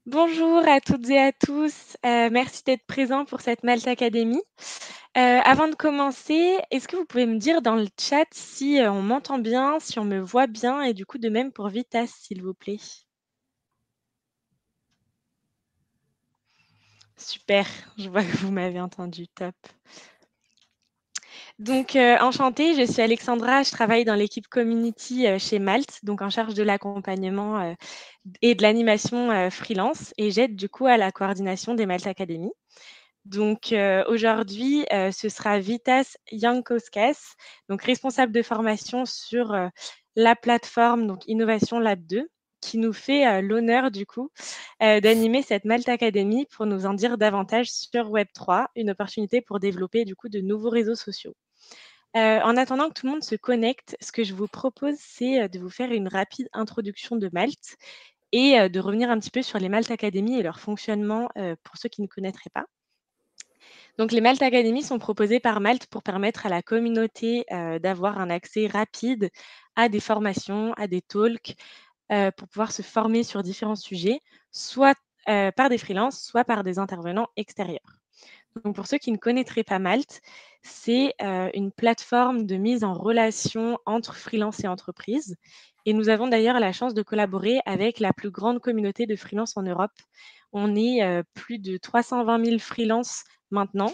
Bonjour à toutes et à tous. Merci d'être présents pour cette Malte Academy. Avant de commencer, est-ce que vous pouvez me dire dans le chat si, on m'entend bien, si on me voit bien et du coup de même pour Vitas, s'il vous plaît? Super, je vois que vous m'avez entendu, top. Donc, enchantée, je suis Alexandra, je travaille dans l'équipe community, chez Malte, donc en charge de l'accompagnement, et de l'animation, freelance et j'aide du coup à la coordination des Malte Academy. Donc, aujourd'hui, ce sera Vitas Jankauskas, donc responsable de formation sur, la plateforme donc Innovation Lab 2, qui nous fait, l'honneur du coup, d'animer cette Malte Academy pour nous en dire davantage sur Web3, une opportunité pour développer du coup de nouveaux réseaux sociaux. En attendant que tout le monde se connecte, ce que je vous propose, c'est, de vous faire une rapide introduction de Malte et de revenir un petit peu sur les Malte Academy et leur fonctionnement, pour ceux qui ne connaîtraient pas. Donc les Malte Academy sont proposées par Malte pour permettre à la communauté, d'avoir un accès rapide à des formations, à des talks, pour pouvoir se former sur différents sujets, soit, par des freelances, soit par des intervenants extérieurs. Donc pour ceux qui ne connaîtraient pas Malte, c'est, une plateforme de mise en relation entre freelance et entreprise et nous avons d'ailleurs la chance de collaborer avec la plus grande communauté de freelance en Europe. On est, plus de 320 000 freelances maintenant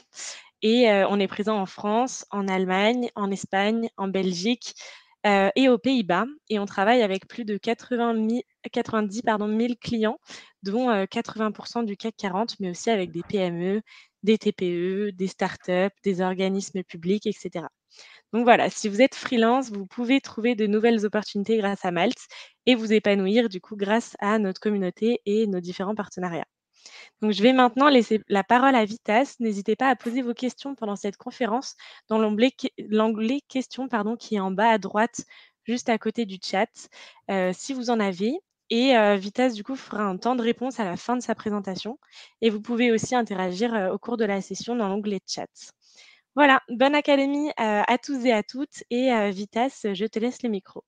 et on est présent en France, en Allemagne, en Espagne, en Belgique, et aux Pays-Bas et on travaille avec plus de 90 000 clients, dont, 80 du CAC 40, mais aussi avec des PME, des TPE, des startups, des organismes publics, et cetera. Donc voilà, si vous êtes freelance, vous pouvez trouver de nouvelles opportunités grâce à Malte et vous épanouir du coup grâce à notre communauté et nos différents partenariats. Donc je vais maintenant laisser la parole à Vitas. N'hésitez pas à poser vos questions pendant cette conférence dans l'onglet questions pardon, qui est en bas à droite, juste à côté du chat, si vous en avez. Et Vitas, du coup, fera un temps de réponse à la fin de sa présentation. Et vous pouvez aussi interagir au cours de la session dans l'onglet chat. Voilà, bonne académie à tous et à toutes. Et Vitas, je te laisse le micro.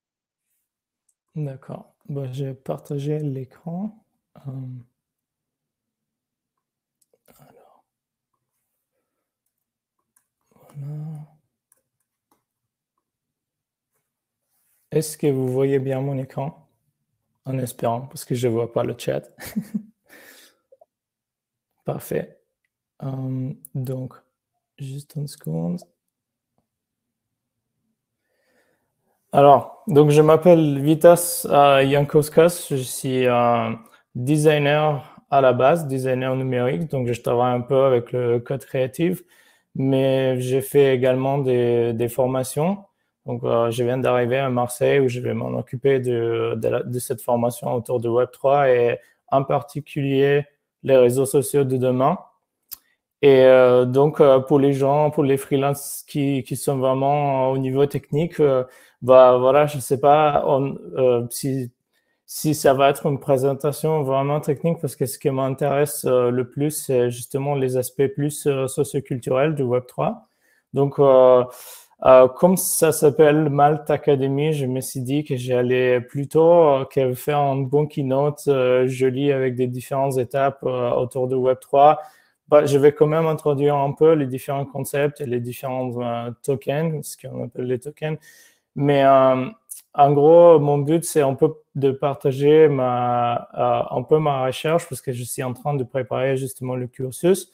D'accord. Bon, j'ai partagé l'écran. Alors, voilà. Est-ce que vous voyez bien mon écran? En espérant, parce que je ne vois pas le chat. Parfait. Donc, juste une seconde. Alors, donc je m'appelle Vitas Jankauskas. Je suis designer à la base, designer numérique. Donc, je travaille un peu avec le code créatif, mais j'ai fait également des formations. Donc, je viens d'arriver à Marseille où je vais m'en occuper de cette formation autour de Web3 et en particulier les réseaux sociaux de demain. Et donc, pour les gens, pour les freelances qui sont vraiment au niveau technique, bah voilà, je sais pas si ça va être une présentation vraiment technique, parce que ce qui m'intéresse le plus, c'est justement les aspects plus socioculturels du Web3. Donc, comme ça s'appelle Malte Academy, je me suis dit que j'allais plutôt faire un bon keynote joli avec des différentes étapes autour du Web3. Bah, je vais quand même introduire un peu les différents concepts et les différents tokens, ce qu'on appelle les tokens. Mais en gros, mon but, c'est un peu de partager un peu ma recherche, parce que je suis en train de préparer justement le cursus,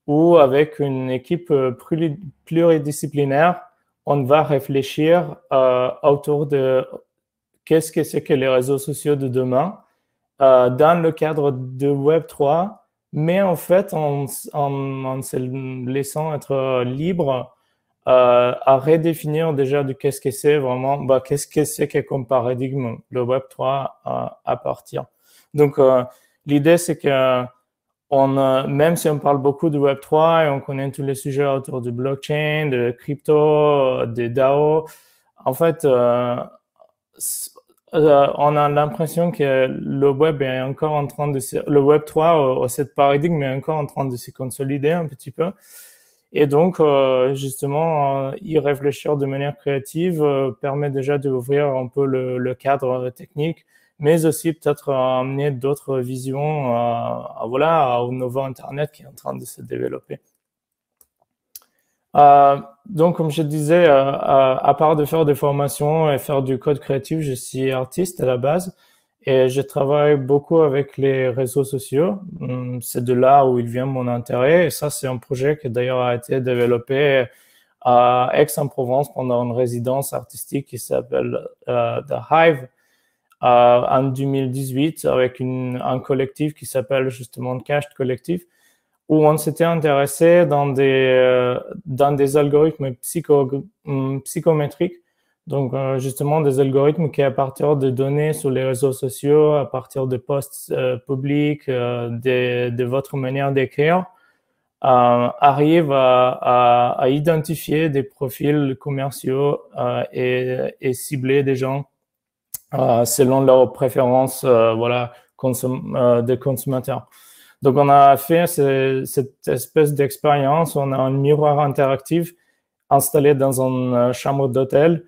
où avec une équipe pluridisciplinaire, on va réfléchir autour de qu'est-ce que c'est que les réseaux sociaux de demain dans le cadre de Web3, mais en fait, en se laissant être libre à redéfinir déjà de qu'est-ce que c'est vraiment, bah, qu'est-ce que c'est que comme paradigme le Web3 à partir. Donc, l'idée, c'est que même si on parle beaucoup de Web3 et on connaît tous les sujets autour du blockchain, de crypto, des DAO, en fait, on a l'impression que le web est encore en train le Web 3, cette paradigme est encore en train de se consolider un petit peu. Et donc, justement, y réfléchir de manière créative permet déjà d'ouvrir un peu le cadre technique mais aussi peut-être amener d'autres visions voilà, au nouveau Internet qui est en train de se développer. Donc, comme je disais, à part de faire des formations et faire du code créatif, je suis artiste à la base et je travaille beaucoup avec les réseaux sociaux. C'est de là où il vient mon intérêt et ça, c'est un projet qui d'ailleurs a été développé à Aix-en-Provence pendant une résidence artistique qui s'appelle The Hive en 2018 avec un collectif qui s'appelle justement Cached Collectif où on s'était intéressé dans des algorithmes psychométriques. Donc, justement, des algorithmes qui, à partir de données sur les réseaux sociaux, à partir de posts publics, de votre manière d'écrire, arrivent à identifier des profils commerciaux et cibler des gens selon leurs préférences voilà, des consommateurs. Donc, on a fait cette espèce d'expérience. On a un miroir interactif installé dans une chambre d'hôtel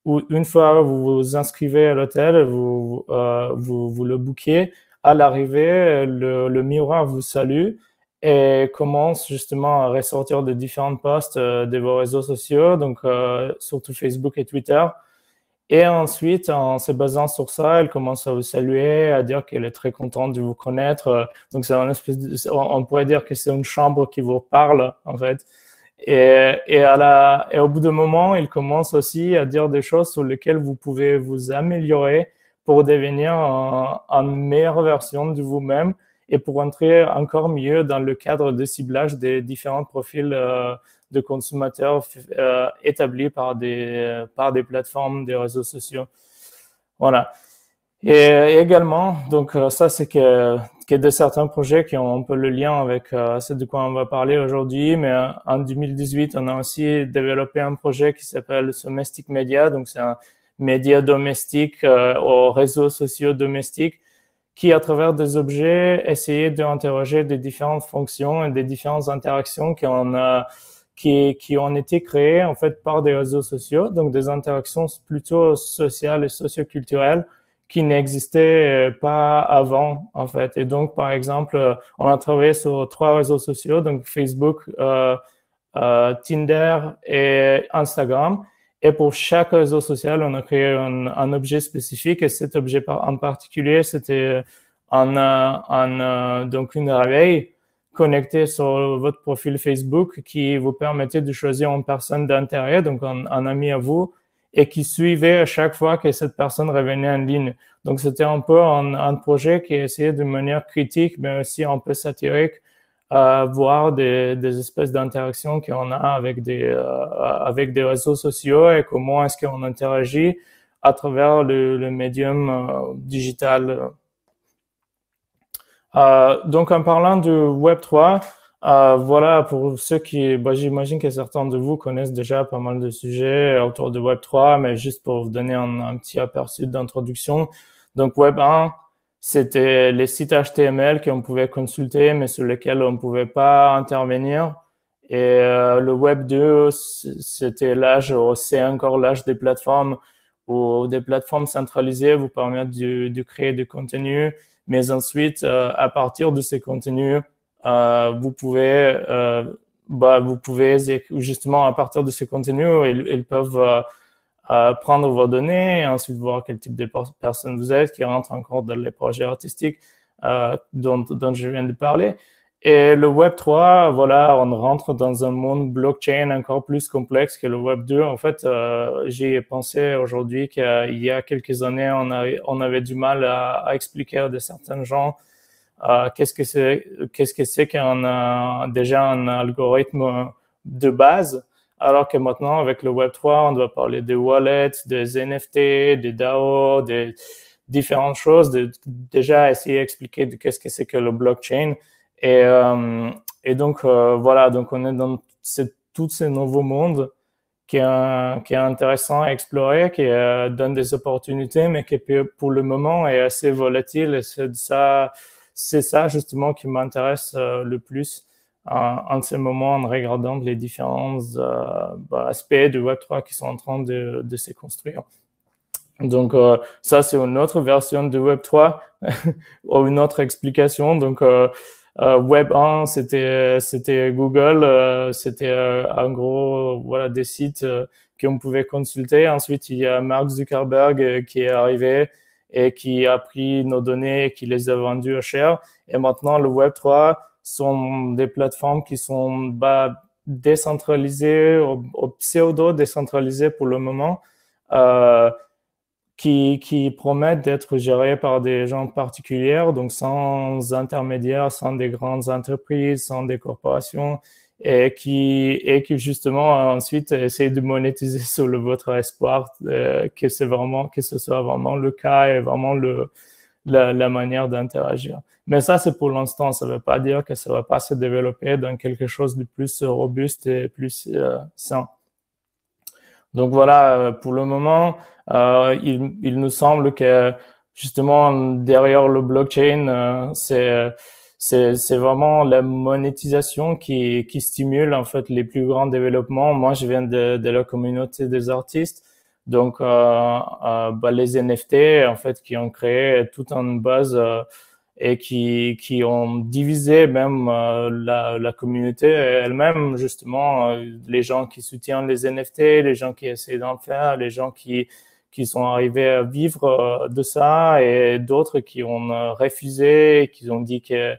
où une fois vous vous inscrivez à l'hôtel, vous le bookez. À l'arrivée, le miroir vous salue et commence justement à ressortir de différents posts de vos réseaux sociaux, donc surtout Facebook et Twitter. Et ensuite, en se basant sur ça, elle commence à vous saluer, à dire qu'elle est très contente de vous connaître. Donc, c'est une espèce on pourrait dire que c'est une chambre qui vous parle, en fait. Et au bout d'un moment, il commence aussi à dire des choses sur lesquelles vous pouvez vous améliorer pour devenir une meilleure version de vous-même et pour entrer encore mieux dans le cadre de ciblage des différents profils de consommateurs établis par des plateformes, des réseaux sociaux. Voilà. Et également, donc ça c'est que de certains projets qui ont un peu le lien avec ce de quoi on va parler aujourd'hui, mais en 2018, on a aussi développé un projet qui s'appelle Domestic Media, donc c'est un média domestique aux réseaux sociaux domestiques qui, à travers des objets, essayait d'interroger des différentes fonctions et des différentes interactions qui ont été créées en fait par des réseaux sociaux, donc des interactions plutôt sociales et socioculturelles qui n'existaient pas avant en fait. Et donc par exemple, on a travaillé sur 3 réseaux sociaux, donc Facebook, Tinder et Instagram. Et pour chaque réseau social, on a créé un objet spécifique. Et cet objet en particulier, c'était donc une abeille connectée sur votre profil Facebook qui vous permettait de choisir une personne d'intérêt, donc un ami à vous, et qui suivait à chaque fois que cette personne revenait en ligne. Donc, c'était un peu un projet qui essayait de manière critique, mais aussi un peu satirique, voir des espèces d'interactions qu'on a avec des réseaux sociaux et comment est-ce qu'on interagit à travers le médium digital. Donc, en parlant du Web3, voilà, pour ceux j'imagine que certains de vous connaissent déjà pas mal de sujets autour de Web3, mais juste pour vous donner un petit aperçu d'introduction. Donc, Web1, c'était les sites HTML qu'on pouvait consulter, mais sur lesquels on ne pouvait pas intervenir. Et le Web 2, c'est encore l'âge des plateformes où des plateformes centralisées vous permettent de créer du contenu. Mais ensuite, à partir de ces contenus, vous pouvez justement, à partir de ces contenus, ils peuvent prendre vos données et ensuite voir quel type de personne vous êtes, qui rentre encore dans les projets artistiques dont je viens de parler. Et le Web 3, voilà, on rentre dans un monde blockchain encore plus complexe que le Web 2. En fait, j'y ai pensé aujourd'hui qu'il y a quelques années, on avait du mal à expliquer à certains gens qu'est-ce que c'est déjà un algorithme de base, alors que maintenant, avec le Web 3, on doit parler des wallets, des NFT, des DAO, des différentes choses, déjà essayer d'expliquer qu'est-ce que c'est que le blockchain. Et donc, voilà, donc on est dans tous ces nouveaux mondes qui est intéressant à explorer, qui donne des opportunités, mais qui pour le moment est assez volatile. Et c'est ça justement qui m'intéresse le plus en ce moment en regardant les différents aspects du Web3 qui sont en train de se construire. Donc, ça, c'est une autre version de Web3 ou une autre explication. Donc, Web 1, c'était Google, c'était en gros voilà des sites qu'on pouvait consulter. Ensuite, il y a Mark Zuckerberg qui est arrivé et qui a pris nos données et qui les a vendues cher. Et maintenant, le Web 3 sont des plateformes qui sont décentralisées, au pseudo décentralisées pour le moment. Qui promettent d'être gérés par des gens particuliers, donc sans intermédiaires, sans des grandes entreprises, sans des corporations, et qui justement ensuite essayent de monétiser sur votre espoir que ce soit vraiment le cas et vraiment la manière d'interagir. Mais ça, c'est pour l'instant. Ça ne veut pas dire que ça ne va pas se développer dans quelque chose de plus robuste et plus sain. Donc voilà, pour le moment, il nous semble que justement derrière le blockchain, c'est vraiment la monétisation qui stimule en fait les plus grands développements. Moi, je viens de la communauté des artistes, donc les NFT en fait qui ont créé toute une base et qui ont divisé même la communauté elle-même, justement, les gens qui soutiennent les NFT, les gens qui essaient d'en faire, les gens qui sont arrivés à vivre de ça et d'autres qui ont refusé, qui ont dit que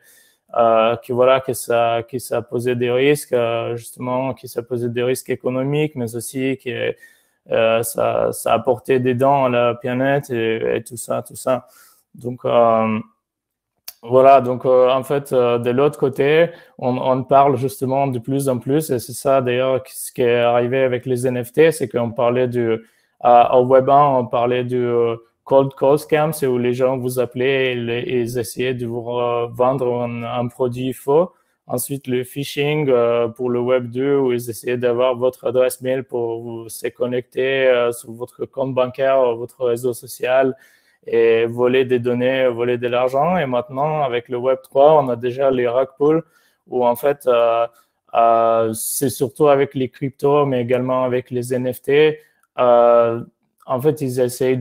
voilà que ça posait des risques, justement, que ça posait des risques économiques, mais aussi que ça apportait des dents à la planète et tout ça, tout ça. Donc voilà, donc en fait, de l'autre côté, on parle justement de plus en plus, et c'est ça d'ailleurs ce qui est arrivé avec les NFT, c'est qu'on parlait au Web 1, on parlait du cold call scam, c'est où les gens vous appelaient et ils essayaient de vous vendre un produit faux. Ensuite, le phishing pour le Web 2, où ils essayaient d'avoir votre adresse mail pour vous se connecter sur votre compte bancaire, votre réseau social, et voler des données, voler de l'argent. Et maintenant, avec le Web3, on a déjà les rug pulls où en fait, c'est surtout avec les cryptos, mais également avec les NFT. En fait, ils essayent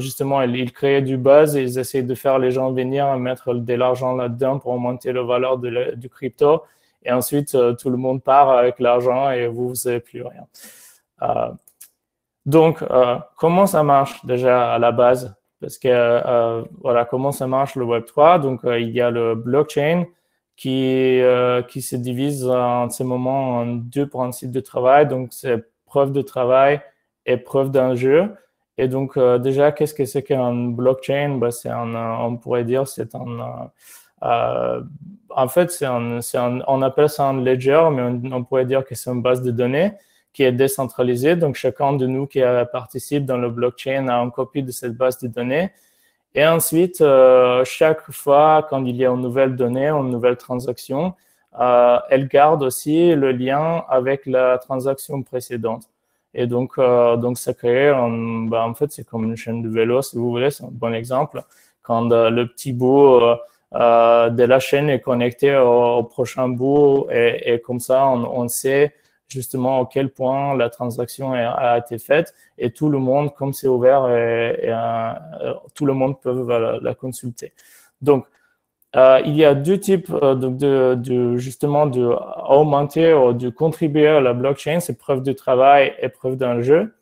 justement, ils créent du buzz et ils essayent de faire les gens venir et mettre de l'argent là-dedans pour augmenter la valeur du crypto. Et ensuite, tout le monde part avec l'argent et vous n'avez plus rien. Donc, comment ça marche déjà à la base? Parce que voilà, comment ça marche le Web3? Donc, il y a le blockchain qui se divise en ce moment en deux principes de travail. Donc, c'est preuve de travail et preuve d'un jeu. Et donc, déjà, qu'est-ce que c'est qu'un blockchain? On pourrait dire c'est en fait, on appelle ça un ledger, mais on pourrait dire que c'est une base de données qui est décentralisée. Donc, chacun de nous qui participe dans le blockchain a une copie de cette base de données. Et ensuite, chaque fois quand il y a une nouvelle donnée, une nouvelle transaction, elle garde aussi le lien avec la transaction précédente. Et donc ça crée, en fait, c'est comme une chaîne de vélo, si vous voulez, c'est un bon exemple. Quand le petit bout de la chaîne est connecté au prochain bout, et comme ça, on sait justement à quel point la transaction a été faite, et tout le monde, comme c'est ouvert, tout le monde peut la consulter. Donc, il y a deux types justement de augmenter ou de contribuer à la blockchain, c'est preuve de travail et preuve d'un jeu.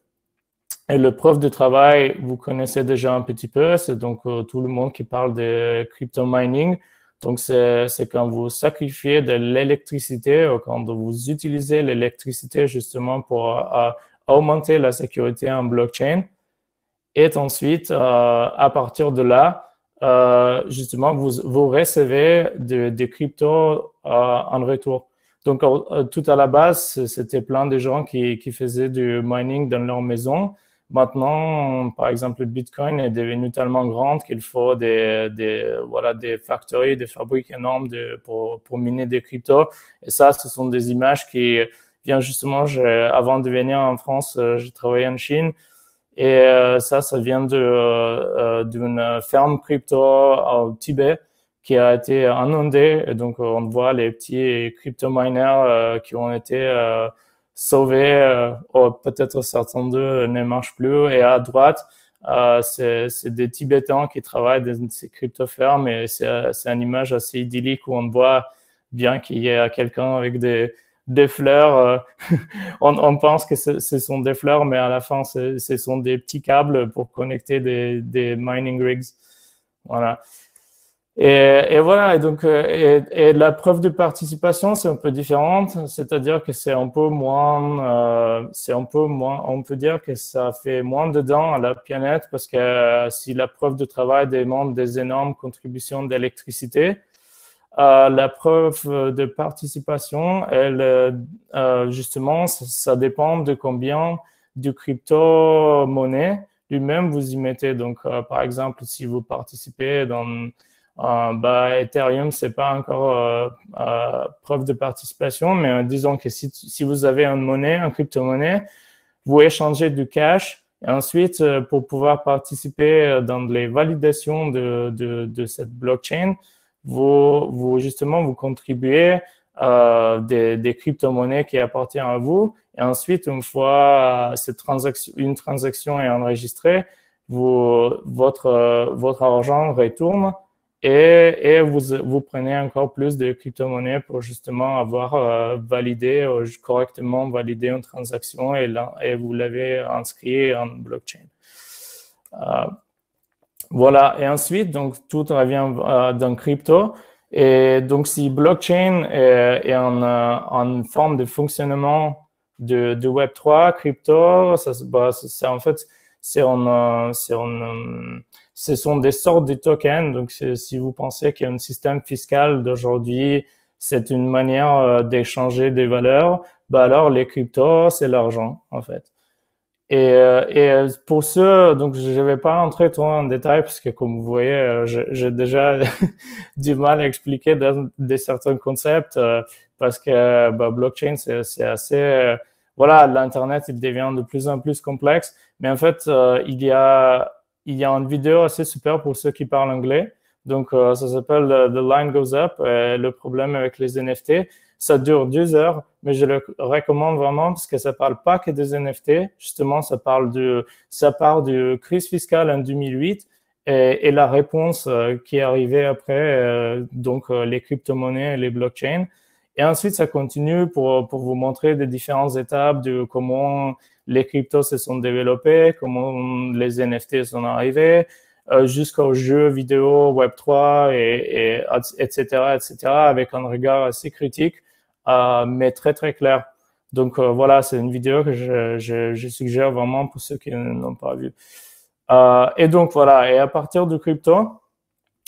Et le preuve de travail, vous connaissez déjà un petit peu, c'est donc tout le monde qui parle de crypto mining. Donc, c'est quand vous sacrifiez de l'électricité ou quand vous utilisez l'électricité justement pour augmenter la sécurité en blockchain. Et ensuite, à partir de là, justement, vous recevez des cryptos en retour. Donc, tout à la base, c'était plein de gens qui faisaient du mining dans leur maison. Maintenant, par exemple, le Bitcoin est devenu tellement grand qu'il faut des factories, des fabriques énormes pour miner des cryptos. Et ça, ce sont des images qui viennent justement, avant de venir en France, j'ai travaillé en Chine. Et ça vient d'une ferme crypto au Tibet qui a été inondée. Et donc, on voit les petits crypto-miners qui ont été sauvés. Peut-être certains d'eux ne marchent plus. Et à droite, C'est des Tibétains qui travaillent dans ces cryptofirmes et c'est une image assez idyllique où on voit bien qu'il y a quelqu'un avec des fleurs. On pense que ce sont des fleurs, mais à la fin, ce sont des petits câbles pour connecter des mining rigs. Voilà. Et voilà, et donc et la preuve de participation, c'est un peu différente, c'est-à-dire que c'est un peu moins, on peut dire que ça fait moins de dents à la planète parce que si la preuve de travail demande des énormes contributions d'électricité, la preuve de participation, elle, justement, ça dépend de combien de crypto-monnaie lui-même vous y mettez. Donc, par exemple, si vous participez dans Ethereum, c'est pas encore preuve de participation, mais disons que si vous avez une monnaie, une crypto-monnaie, vous échangez du cash et ensuite, pour pouvoir participer dans les validations de cette blockchain, justement, vous contribuez des crypto-monnaies qui appartiennent à vous. Et ensuite, une fois une transaction est enregistrée, votre argent retourne et vous prenez encore plus de crypto-monnaies pour justement avoir correctement validé une transaction et vous l'avez inscrit en blockchain. Voilà, et ensuite, donc, tout revient dans crypto. Et donc, si blockchain est en forme de fonctionnement de Web3, crypto, en fait, ce sont des sortes de tokens. Donc, si vous pensez qu'il y a un système fiscal d'aujourd'hui, c'est une manière d'échanger des valeurs, alors les cryptos, c'est l'argent, en fait. Et pour ce, donc je vais pas rentrer trop en détail parce que comme vous voyez, j'ai déjà du mal à expliquer des certains concepts parce que blockchain c'est assez voilà, l'internet il devient de plus en plus complexe. Mais en fait, il y a une vidéo assez super pour ceux qui parlent anglais. Donc ça s'appelle The Line Goes Up, le problème avec les NFT. Ça dure 2 heures, mais je le recommande vraiment parce que ça parle pas que des NFT. Justement, ça part de crise fiscale en 2008 et la réponse qui est arrivée après, donc les crypto-monnaies et les blockchains. Et ensuite, ça continue pour vous montrer des différentes étapes de comment les cryptos se sont développés, comment les NFT sont arrivés, jusqu'aux jeux vidéo Web3 etc., avec un regard assez critique. Mais très très clair. Donc voilà, c'est une vidéo que je suggère vraiment pour ceux qui n'ont pas vu. Et donc voilà, et à partir du crypto,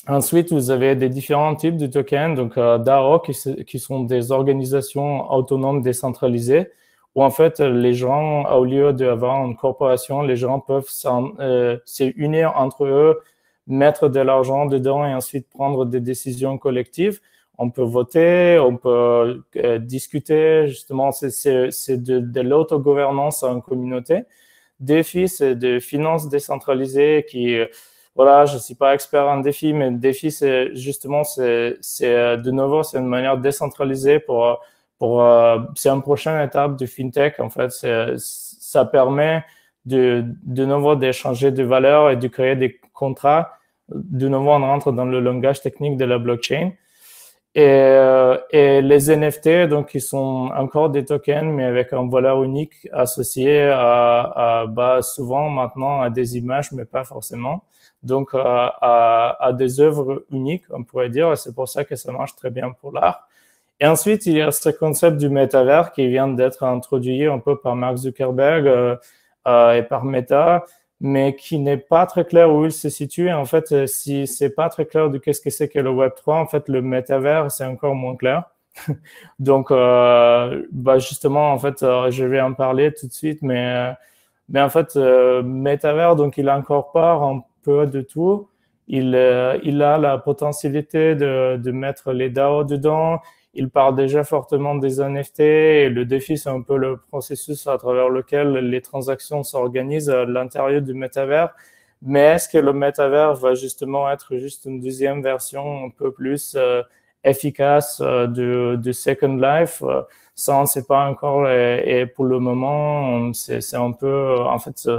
ensuite vous avez des différents types de tokens, donc DAO qui sont des organisations autonomes décentralisées, où en fait les gens, au lieu d'avoir une corporation, les gens peuvent s'unir entre eux, mettre de l'argent dedans et ensuite prendre des décisions collectives. On peut voter, on peut discuter, justement, c'est de l'autogouvernance en communauté. DeFi, c'est de finances décentralisées qui, voilà, je suis pas expert en DeFi, mais DeFi, c'est justement, de nouveau, c'est une manière décentralisée c'est une prochaine étape de FinTech, en fait. Ça permet de nouveau d'échanger des valeurs et de créer des contrats. De nouveau, on rentre dans le langage technique de la blockchain. Et les NFT, donc, ils sont encore des tokens, mais avec un valeur unique associé souvent maintenant à des images, mais pas forcément. Donc, à des œuvres uniques, on pourrait dire, et c'est pour ça que ça marche très bien pour l'art. Et ensuite, il y a ce concept du métavers qui vient d'être introduit un peu par Mark Zuckerberg et par Meta, mais qui n'est pas très clair où il se situe. En fait, si c'est pas très clair de qu'est-ce que c'est que le Web3, en fait, le métavers, c'est encore moins clair. Donc, justement, en fait, je vais en parler tout de suite, mais en fait, métavers, donc, il incorpore un peu de tout. Il a la potentialité de mettre les DAO dedans. Il parle déjà fortement des NFT et le défi, c'est un peu le processus à travers lequel les transactions s'organisent à l'intérieur du métavers. Mais est-ce que le métavers va justement être juste une deuxième version un peu plus efficace de Second Life? Ça, on ne sait pas encore et pour le moment, c'est un peu, en fait,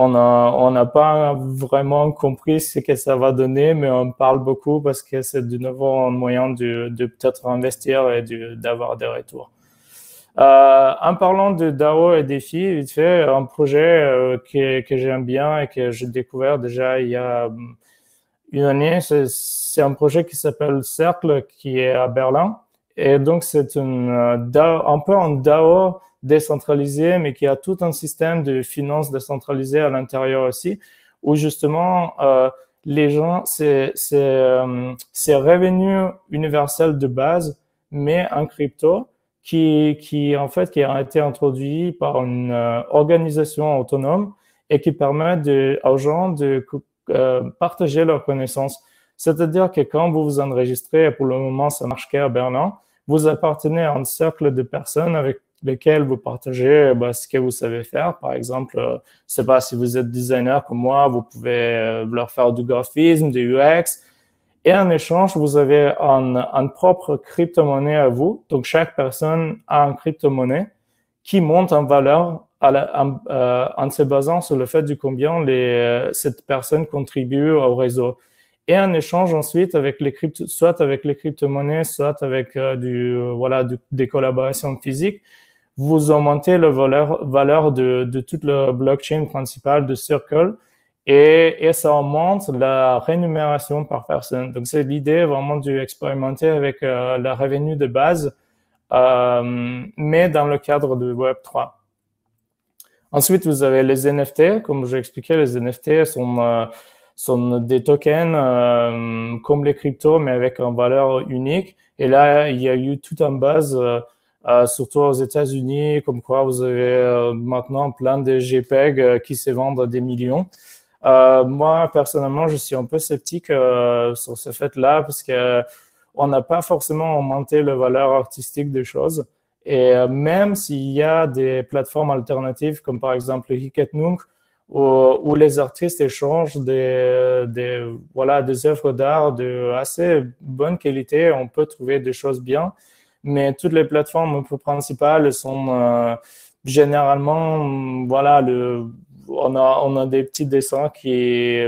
on n'a pas vraiment compris ce que ça va donner, mais on parle beaucoup parce que c'est de nouveau un moyen de peut-être investir et d'avoir des retours. En parlant de DAO et défis, vite fait, un projet que j'aime bien et que j'ai découvert déjà il y a une année, c'est un projet qui s'appelle Cercle, qui est à Berlin. Et donc, c'est une DAO, un peu un DAO décentralisé, mais qui a tout un système de finances décentralisé à l'intérieur aussi, où justement, les gens, c'est revenu universel de base, mais en crypto, en fait, qui a été introduit par une organisation autonome et qui permet aux gens de partager leurs connaissances. C'est-à-dire que quand vous vous enregistrez, et pour le moment ça marche qu'à Berlin, vous appartenez à un cercle de personnes avec lesquelles vous partagez ce que vous savez faire. Par exemple, je ne sais pas si vous êtes designer comme moi, vous pouvez leur faire du graphisme, du UX. Et en échange, vous avez un propre crypto-monnaie à vous. Donc, chaque personne a une crypto-monnaie qui monte en valeur en se basant sur le fait du combien cette personne contribue au réseau. Et en échange ensuite avec soit avec les crypto-monnaies, soit avec des collaborations physiques, vous augmentez la valeur de toute la blockchain principale de Circle et ça augmente la rémunération par personne. Donc c'est l'idée vraiment d'expérimenter avec la revenu de base, mais dans le cadre de Web3. Ensuite, vous avez les NFT. Comme je expliquais, les NFT sont des tokens comme les cryptos, mais avec une valeur unique. Et là, il y a eu tout en base, surtout aux États-Unis, comme quoi vous avez maintenant plein de JPEG qui se vendent à des millions. Moi, personnellement, je suis un peu sceptique sur ce fait-là parce que on n'a pas forcément augmenté la valeur artistique des choses. Et même s'il y a des plateformes alternatives comme par exemple Hic.et.Nunc où les artistes échangent des œuvres d'art de assez bonne qualité, on peut trouver des choses bien, mais toutes les plateformes un peu principales sont généralement on a des petits dessins qui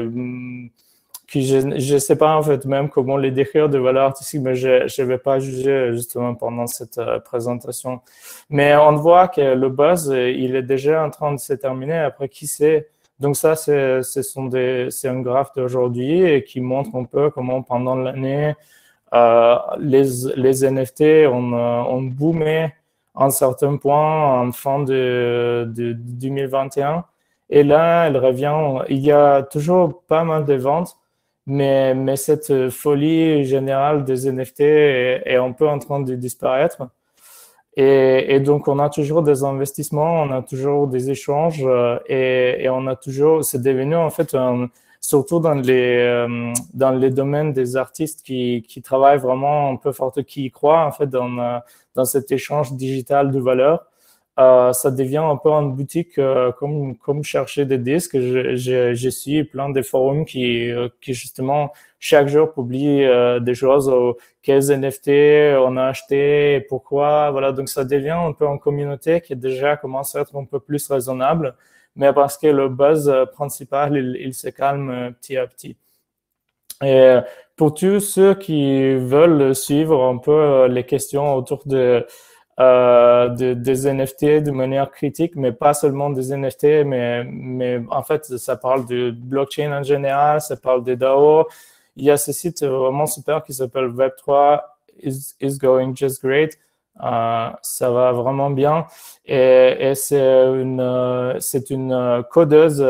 je sais pas en fait même comment les décrire de valeur artistique, mais je vais pas juger justement pendant cette présentation. Mais on voit que le buzz, il est déjà en train de se terminer. Après, qui sait? Donc ça, c'est un graphe d'aujourd'hui et qui montre un peu comment pendant l'année les NFT ont boomé à un certain point en fin de 2021. Et là, elle revient. Il y a toujours pas mal de ventes. Mais cette folie générale des NFT est un peu en train de disparaître. Et donc, on a toujours des investissements, on a toujours des échanges et on a toujours, c'est devenu en fait, surtout dans les domaines des artistes qui travaillent vraiment un peu fort, qui y croient en fait dans cet échange digital de valeur. Ça devient un peu une boutique comme chercher des disques. Je suis plein de forums qui justement chaque jour publient des choses quels NFT on a acheté et pourquoi. Voilà, donc ça devient un peu une communauté qui déjà commence à être un peu plus raisonnable, mais parce que le buzz principal il se calme petit à petit. Et pour tous ceux qui veulent suivre un peu les questions autour des NFT de manière critique, mais pas seulement des NFT, mais en fait, ça parle de blockchain en général, ça parle des DAO. Il y a ce site vraiment super qui s'appelle Web3 is going just great. Ça va vraiment bien. Et c'est une codeuse,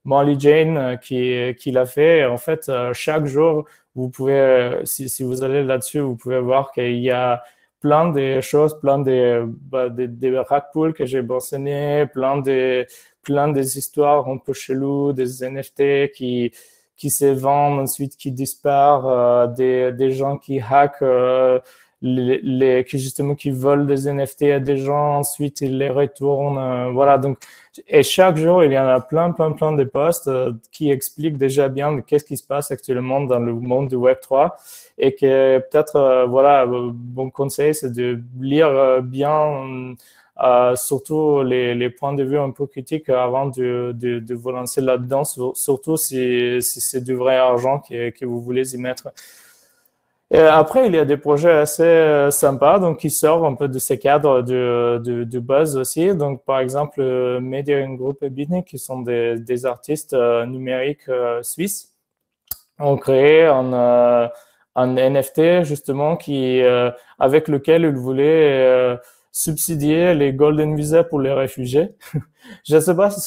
Molly Jane, qui l'a fait. Et en fait, chaque jour, vous pouvez, si vous allez là-dessus, vous pouvez voir qu'il y a plein de choses, plein des rug pulls que j'ai mentionné, plein des histoires un peu cheloues, des NFT qui se vendent, ensuite qui disparaissent, des gens qui hackent, qui volent des NFT à des gens, ensuite ils les retournent, voilà. Donc, et chaque jour, il y en a plein de posts qui expliquent déjà bien qu'est-ce qui se passe actuellement dans le monde du Web3 et que peut-être, bon conseil, c'est de lire bien surtout les points de vue un peu critiques avant de vous lancer là-dedans, surtout si c'est du vrai argent que vous voulez y mettre. Et après, il y a des projets assez sympas, donc qui sortent un peu de ces cadres de buzz aussi. Donc, par exemple, Medium Group et Bitnik, qui sont des artistes numériques suisses, ont créé un NFT justement avec lequel ils voulaient subsidier les Golden Visa pour les réfugiés. Je ne sais pas si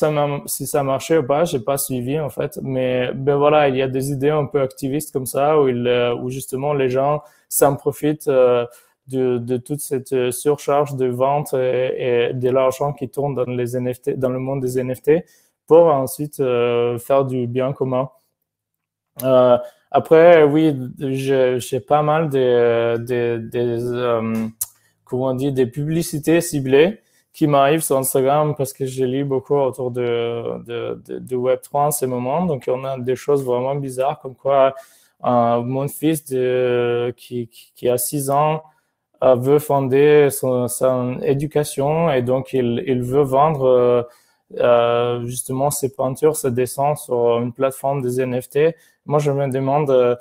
ça marchait ou pas, j'ai pas suivi en fait, mais ben voilà, il y a des idées un peu activistes comme ça où justement les gens s'en profitent de toute cette surcharge de vente et de l'argent qui tourne dans les NFT, dans le monde des NFT, pour ensuite faire du bien commun. Après, oui, j'ai pas mal comment on dit, des publicités ciblées qui m'arrivent sur Instagram parce que je lis beaucoup autour de Web3 en ce moment. Donc, on a des choses vraiment bizarres comme quoi mon fils qui a 6 ans veut fonder son éducation et donc il veut vendre justement ses peintures, ses dessins sur une plateforme des NFT. Moi, je me demande,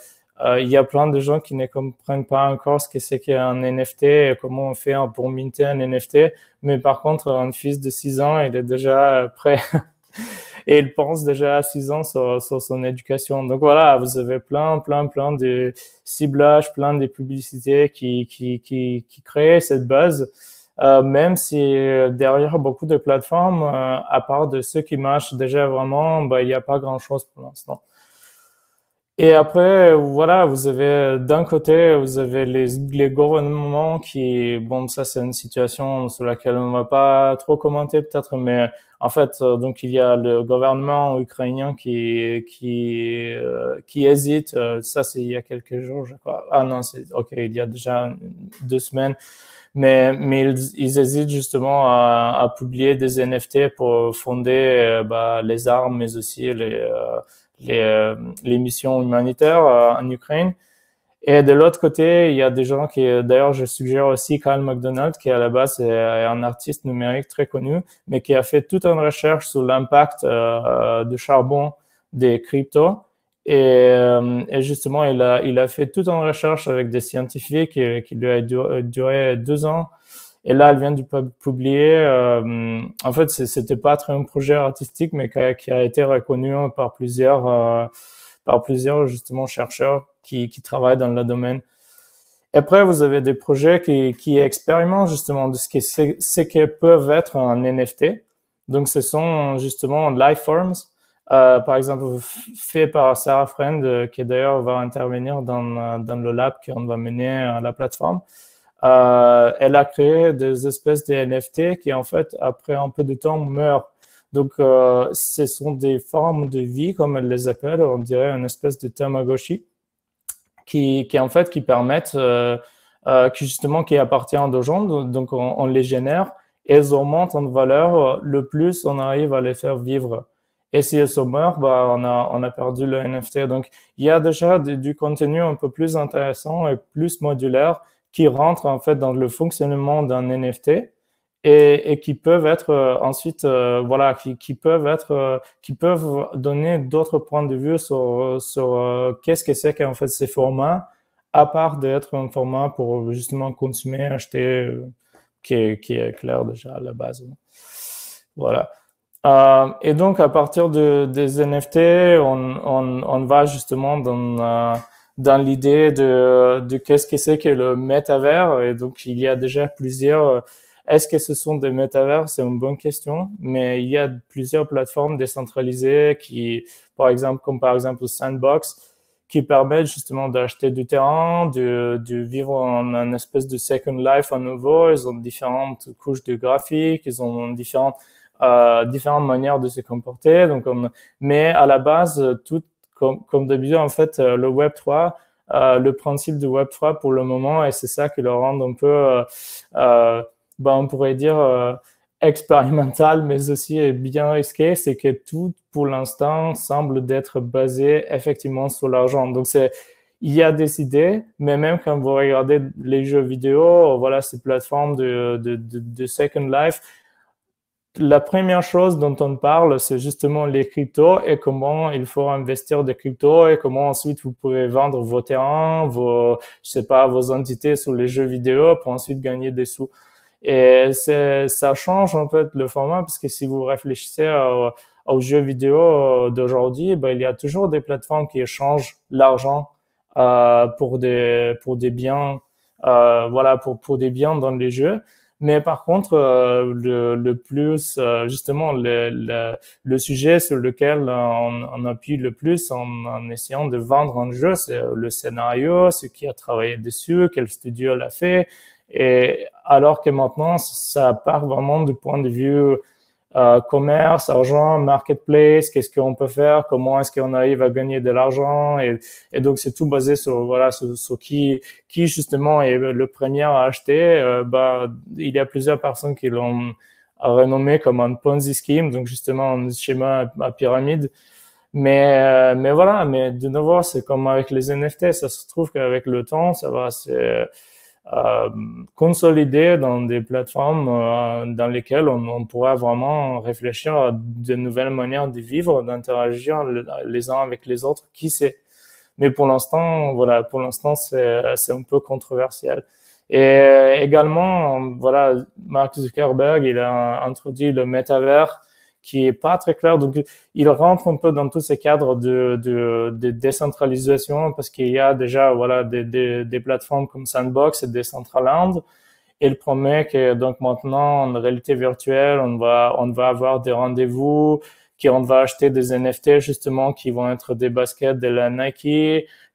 il y a plein de gens qui ne comprennent pas encore ce que c'est qu'un NFT et comment on fait pour minter un NFT. Mais par contre, un fils de 6 ans, il est déjà prêt et il pense déjà à 6 ans sur son éducation. Donc voilà, vous avez plein de ciblages, plein de publicités qui créent cette base. Même si derrière beaucoup de plateformes, à part de ceux qui marchent déjà vraiment, il n'y a pas grand-chose pour l'instant. Et après, voilà, vous avez d'un côté, vous avez les gouvernements bon, ça c'est une situation sur laquelle on ne va pas trop commenter peut-être, mais en fait, donc il y a le gouvernement ukrainien qui hésite. Ça c'est il y a quelques jours, je crois. Ah non, ok, il y a déjà 2 semaines. Mais ils hésitent justement à publier des NFT pour fonder les armes, mais aussi les missions humanitaires en Ukraine. Et de l'autre côté, il y a des gens d'ailleurs, je suggère aussi Kyle McDonald, qui à la base est un artiste numérique très connu, mais qui a fait toute une recherche sur l'impact du charbon des cryptos. Et justement, il a fait toute une recherche avec des scientifiques qui lui a duré 2 ans. Et là, elle vient de publier. En fait, c'était pas très un projet artistique, mais qui a été reconnu par plusieurs justement chercheurs qui travaillent dans le domaine. Après, vous avez des projets qui expérimentent justement de ce que peuvent être un NFT. Donc, ce sont justement Lifeforms. Par exemple, fait par Sarah Friend, qui d'ailleurs va intervenir dans le lab qu'on va mener à la plateforme. Elle a créé des espèces de NFT qui, en fait, après un peu de temps, meurent. Donc, ce sont des formes de vie, comme elle les appelle, on dirait une espèce de Tamagotchi, qui en fait, qui permettent, qui appartiennent aux gens, donc on les génère, et elles augmentent en valeur le plus on arrive à les faire vivre. Et si elles sont mortes, on a perdu le NFT. Donc, il y a déjà du contenu un peu plus intéressant et plus modulaire qui rentre en fait dans le fonctionnement d'un NFT et qui peuvent être ensuite voilà qui peuvent donner d'autres points de vue sur qu'est-ce que c'est qu'en fait ces formats à part d'être un format pour justement consommer, acheter qui est clair déjà à la base. Voilà. Et donc à partir des NFT, on va justement dans l'idée de qu'est-ce que c'est que le métavers. Et donc, il y a déjà plusieurs. Est-ce que ce sont des métavers? C'est une bonne question. Mais il y a plusieurs plateformes décentralisées par exemple Sandbox, qui permettent justement d'acheter du terrain, de vivre en une espèce de second life à nouveau. Ils ont différentes couches de graphiques, ils ont différentes manières de se comporter. Donc, mais à la base, tout comme d'habitude, en fait, le Web3, le principe du Web3 pour le moment, et c'est ça qui le rend un peu, on pourrait dire, expérimental, mais aussi bien risqué, c'est que tout, pour l'instant, semble d'être basé effectivement sur l'argent. Donc, il y a des idées, mais même quand vous regardez les jeux vidéo, voilà, ces plateformes de Second Life, la première chose dont on parle, c'est justement les cryptos et comment il faut investir des cryptos et comment ensuite vous pouvez vendre vos terrains, je sais pas, vos entités sur les jeux vidéo pour ensuite gagner des sous. Et ça change en fait le format parce que si vous réfléchissez aux jeux vidéo d'aujourd'hui, ben, il y a toujours des plateformes qui échangent l'argent pour des biens, voilà, pour des biens dans les jeux. Mais par contre, le plus, justement, le sujet sur lequel on appuie le plus en essayant de vendre un jeu, c'est le scénario, ce qui a travaillé dessus, quel studio l'a fait. Et alors que maintenant, ça part vraiment du point de vue commerce, argent, marketplace, qu'est-ce qu'on peut faire, comment est-ce qu'on arrive à gagner de l'argent et donc c'est tout basé sur voilà sur qui justement est le premier à acheter. Bah il y a plusieurs personnes qui l'ont renommé comme un Ponzi scheme, donc justement un schéma à pyramide. Mais voilà, mais de nouveau c'est comme avec les NFT, ça se trouve qu'avec le temps ça va consolider dans des plateformes dans lesquelles on pourra vraiment réfléchir à de nouvelles manières de vivre, d'interagir les uns avec les autres, qui sait. Mais pour l'instant, voilà, pour l'instant, c'est un peu controversiel. Et également, voilà, Mark Zuckerberg, il a introduit le métavers qui est pas très clair. Donc, il rentre un peu dans tous ces cadres de décentralisation parce qu'il y a déjà, voilà, des plateformes comme Sandbox et Decentraland. Il promet que, donc, maintenant, en réalité virtuelle, on va avoir des rendez-vous, qu'on va acheter des NFT, justement, qui vont être des baskets de la Nike.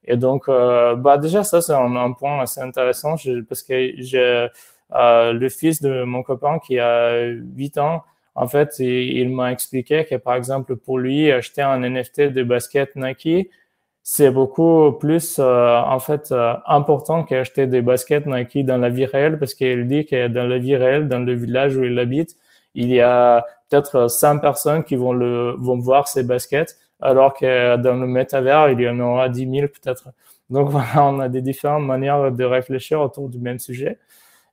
Et donc, bah, déjà, ça, c'est un point assez intéressant parce que j'ai, le fils de mon copain qui a 8 ans. En fait, il m'a expliqué que, par exemple, pour lui, acheter un NFT de basket Nike, c'est beaucoup plus, en fait, important qu'acheter des baskets Nike dans la vie réelle parce qu'il dit que dans la vie réelle, dans le village où il habite, il y a peut-être 100 personnes qui vont voir ces baskets, alors que dans le métavers, il y en aura 10 000 peut-être. Donc voilà, on a des différentes manières de réfléchir autour du même sujet.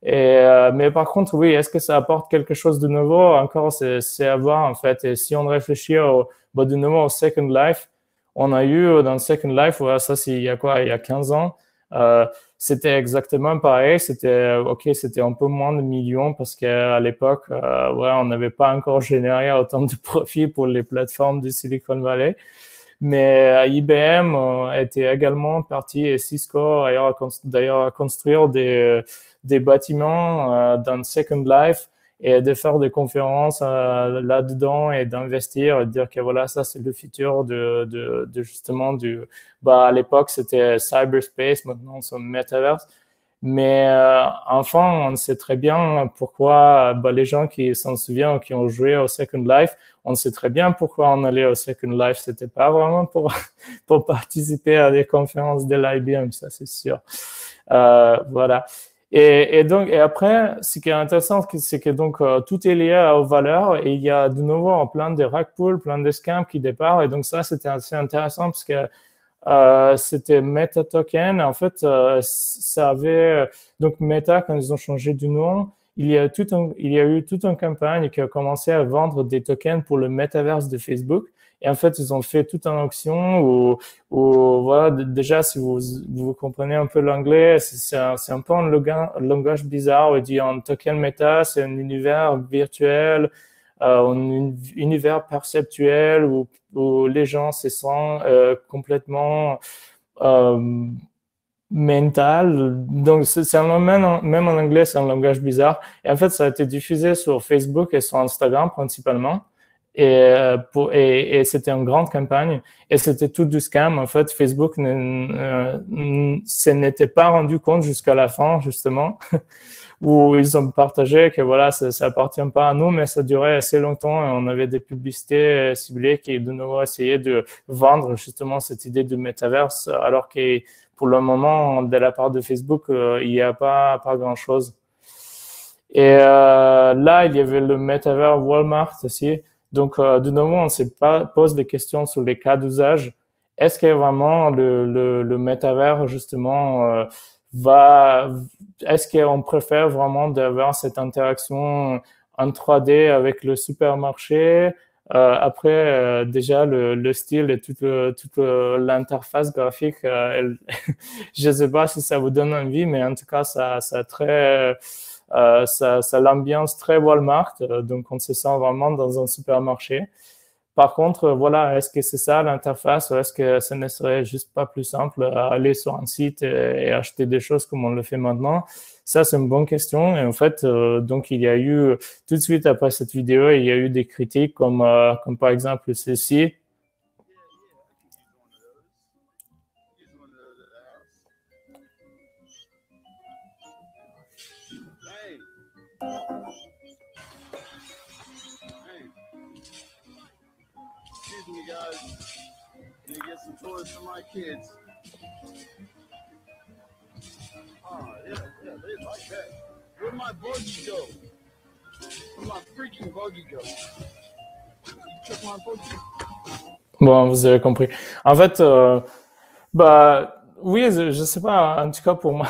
Mais par contre, oui, est-ce que ça apporte quelque chose de nouveau? Encore, c'est à voir en fait. Et si on réfléchit de nouveau au Second Life, on a eu dans le Second Life, ouais, ça c'est il y a quoi? Il y a 15 ans. C'était exactement pareil. C'était un peu moins de millions parce qu'à l'époque, ouais, on n'avait pas encore généré autant de profits pour les plateformes du Silicon Valley. Mais IBM était également parti et Cisco d'ailleurs à construire des bâtiments dans Second Life et de faire des conférences là-dedans et d'investir et de dire que voilà, ça c'est le futur de justement à l'époque c'était cyberspace, maintenant c'est metaverse. Mais enfin, on sait très bien pourquoi les gens qui s'en souviennent, qui ont joué au Second Life, on sait très bien pourquoi on allait au Second Life. C'était pas vraiment pour participer à des conférences de l'IBM, ça c'est sûr. Voilà. Et après, ce qui est intéressant, c'est que donc tout est lié aux valeurs et il y a de nouveau plein de rug pulls, plein de scams qui départent. Et donc ça, c'était assez intéressant parce que c'était Meta Token. En fait, ça avait donc Meta quand ils ont changé du nom, il y a eu toute une campagne qui a commencé à vendre des tokens pour le metaverse de Facebook. Et en fait, ils ont fait toute une auction où voilà, déjà, si vous comprenez un peu l'anglais, c'est un peu un langage bizarre. On dit un token Meta, c'est un univers virtuel, un univers perceptuel où les gens se sentent complètement mental. Donc, même en anglais, c'est un langage bizarre. Et en fait, ça a été diffusé sur Facebook et sur Instagram principalement. Et c'était une grande campagne. Et c'était tout du scam. En fait, Facebook se n'était pas rendu compte jusqu'à la fin, justement, où ils ont partagé que voilà, ça appartient pas à nous, mais ça durait assez longtemps et on avait des publicités ciblées qui de nouveau essayaient de vendre justement cette idée du metaverse, alors que pour le moment, de la part de Facebook, il n'y a pas grand-chose. Et là, il y avait le metaverse Walmart aussi. Donc, de nouveau, on pose des questions sur les cas d'usage. est-ce que vraiment le métavers, justement, va, est-ce qu'on préfère vraiment d'avoir cette interaction en 3D avec le supermarché? Après, déjà, le style et toute l'interface graphique, je ne sais pas si ça vous donne envie, mais en tout cas, ça l'ambiance très Walmart, donc on se sent vraiment dans un supermarché. Par contre, voilà, est-ce que c'est ça l'interface ou est-ce que ce ne serait juste pas plus simple à aller sur un site et acheter des choses comme on le fait maintenant? Ça, c'est une bonne question. Et en fait, donc, il y a eu, tout de suite après cette vidéo, il y a eu des critiques comme par exemple celle-ci. For my kids. Oh, yeah, they like that. Where'd my buggy go? Where'd my freaking buggy go? You took my buggy. Bon, vous avez compris. En fait, oui, je sais pas. En tout cas, pour moi,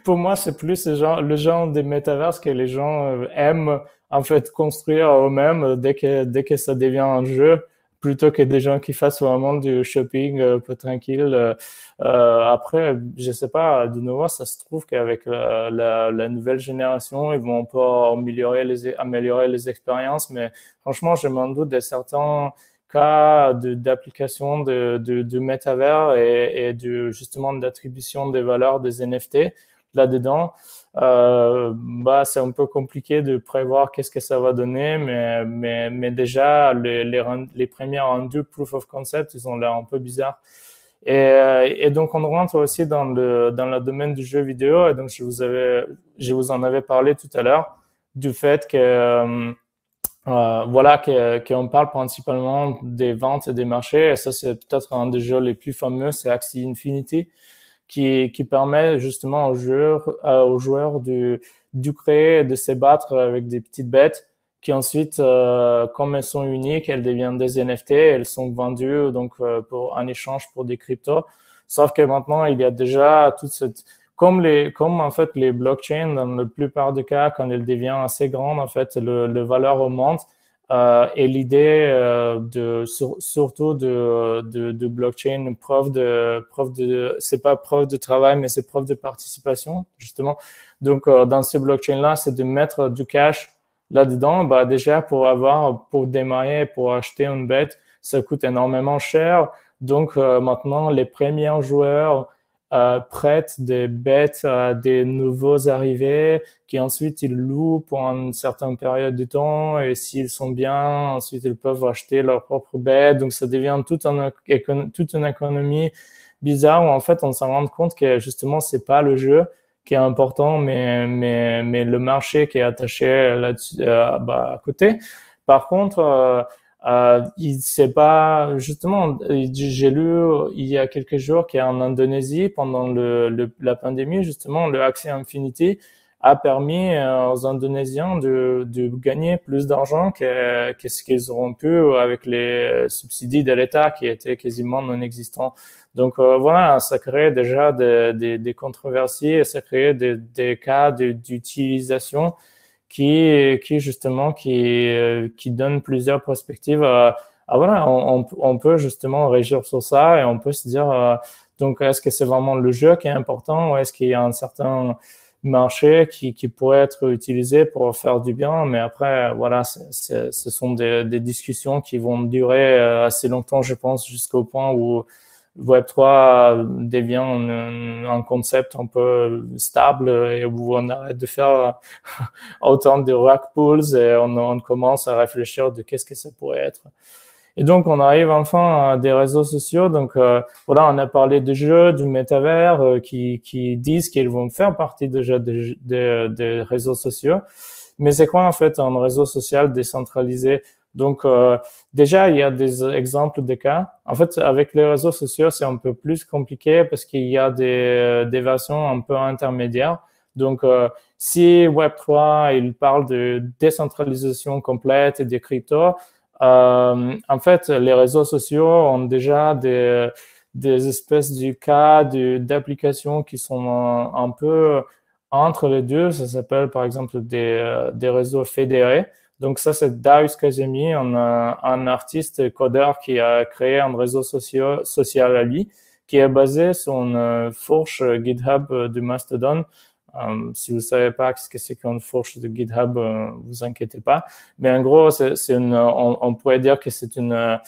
pour moi, c'est plus le genre des métaverses que les gens aiment en fait construire eux-mêmes dès que ça devient un jeu, plutôt que des gens qui fassent vraiment du shopping un peu tranquille. Après, je sais pas. De nouveau, ça se trouve qu'avec la nouvelle génération, ils vont pas améliorer les expériences, mais franchement, je m'en doute de certains cas d'application de métavers et justement d'attribution des valeurs des NFT là-dedans. C'est un peu compliqué de prévoir qu'est-ce que ça va donner, mais déjà, les premiers rendus proof of concept, ils ont l'air un peu bizarres. Et donc, on rentre aussi dans le domaine du jeu vidéo. Et donc, je vous en avais parlé tout à l'heure du fait que voilà, qu'on parle principalement des ventes et des marchés. Et ça, c'est peut-être un des jeux les plus fameux, c'est Axie Infinity, qui permet justement aux joueurs de créer et de se battre avec des petites bêtes qui ensuite, comme elles sont uniques, elles deviennent des NFT, elles sont vendues donc en échange pour des cryptos. Sauf que maintenant, il y a déjà toute cette comme en fait les blockchains, dans la plupart des cas, quand elles deviennent assez grandes, en fait, le valeur augmente. Et l'idée surtout de blockchain, c'est pas preuve de travail, mais c'est preuve de participation, justement. Donc, dans ces blockchains-là, c'est de mettre du cash là-dedans. Déjà, pour démarrer, pour acheter une bête, ça coûte énormément cher. Donc, maintenant, les premiers joueurs prêtent des bêtes à des nouveaux arrivés qui ensuite ils louent pour une certaine période de temps et s'ils sont bien, ensuite ils peuvent acheter leur propre bête. Donc ça devient toute une économie bizarre où en fait on s'en rend compte que justement c'est pas le jeu qui est important mais le marché qui est attaché là-dessus à côté. Par contre c'est pas justement. J'ai lu il y a quelques jours qu'en Indonésie, pendant la pandémie, justement, le Axie Infinity a permis aux Indonésiens de gagner plus d'argent que ce qu'ils auront pu avec les subsides de l'État qui étaient quasiment non existants. Donc voilà, ça crée déjà des controversies et ça crée des cas d'utilisation qui justement qui donne plusieurs perspectives. Voilà, on peut justement réagir sur ça et on peut se dire donc est-ce que c'est vraiment le jeu qui est important ou est-ce qu'il y a un certain marché qui pourrait être utilisé pour faire du bien, mais après voilà, ce sont des discussions qui vont durer assez longtemps, je pense, jusqu'au point où Web3 devient un concept un peu stable et où on arrête de faire autant de rug pulls et on commence à réfléchir de qu'est-ce que ça pourrait être. Et donc, on arrive enfin à des réseaux sociaux. Donc, voilà, on a parlé de jeux, du métavers qui disent qu'ils vont faire partie déjà des réseaux sociaux. Mais c'est quoi en fait un réseau social décentralisé? Donc, déjà, il y a des exemples de cas. En fait, avec les réseaux sociaux, c'est un peu plus compliqué parce qu'il y a des versions un peu intermédiaires. Donc, si Web3, il parle de décentralisation complète et des cryptos, en fait, les réseaux sociaux ont déjà des espèces de cas d'applications qui sont un peu entre les deux. Ça s'appelle par exemple des réseaux fédérés. Donc ça, c'est Darius Kazemi, un artiste codeur qui a créé un réseau social à lui, qui est basé sur une fourche GitHub de Mastodon. Si vous savez pas ce que c'est qu'une fourche de GitHub, vous inquiétez pas. Mais en gros, on pourrait dire que c'est une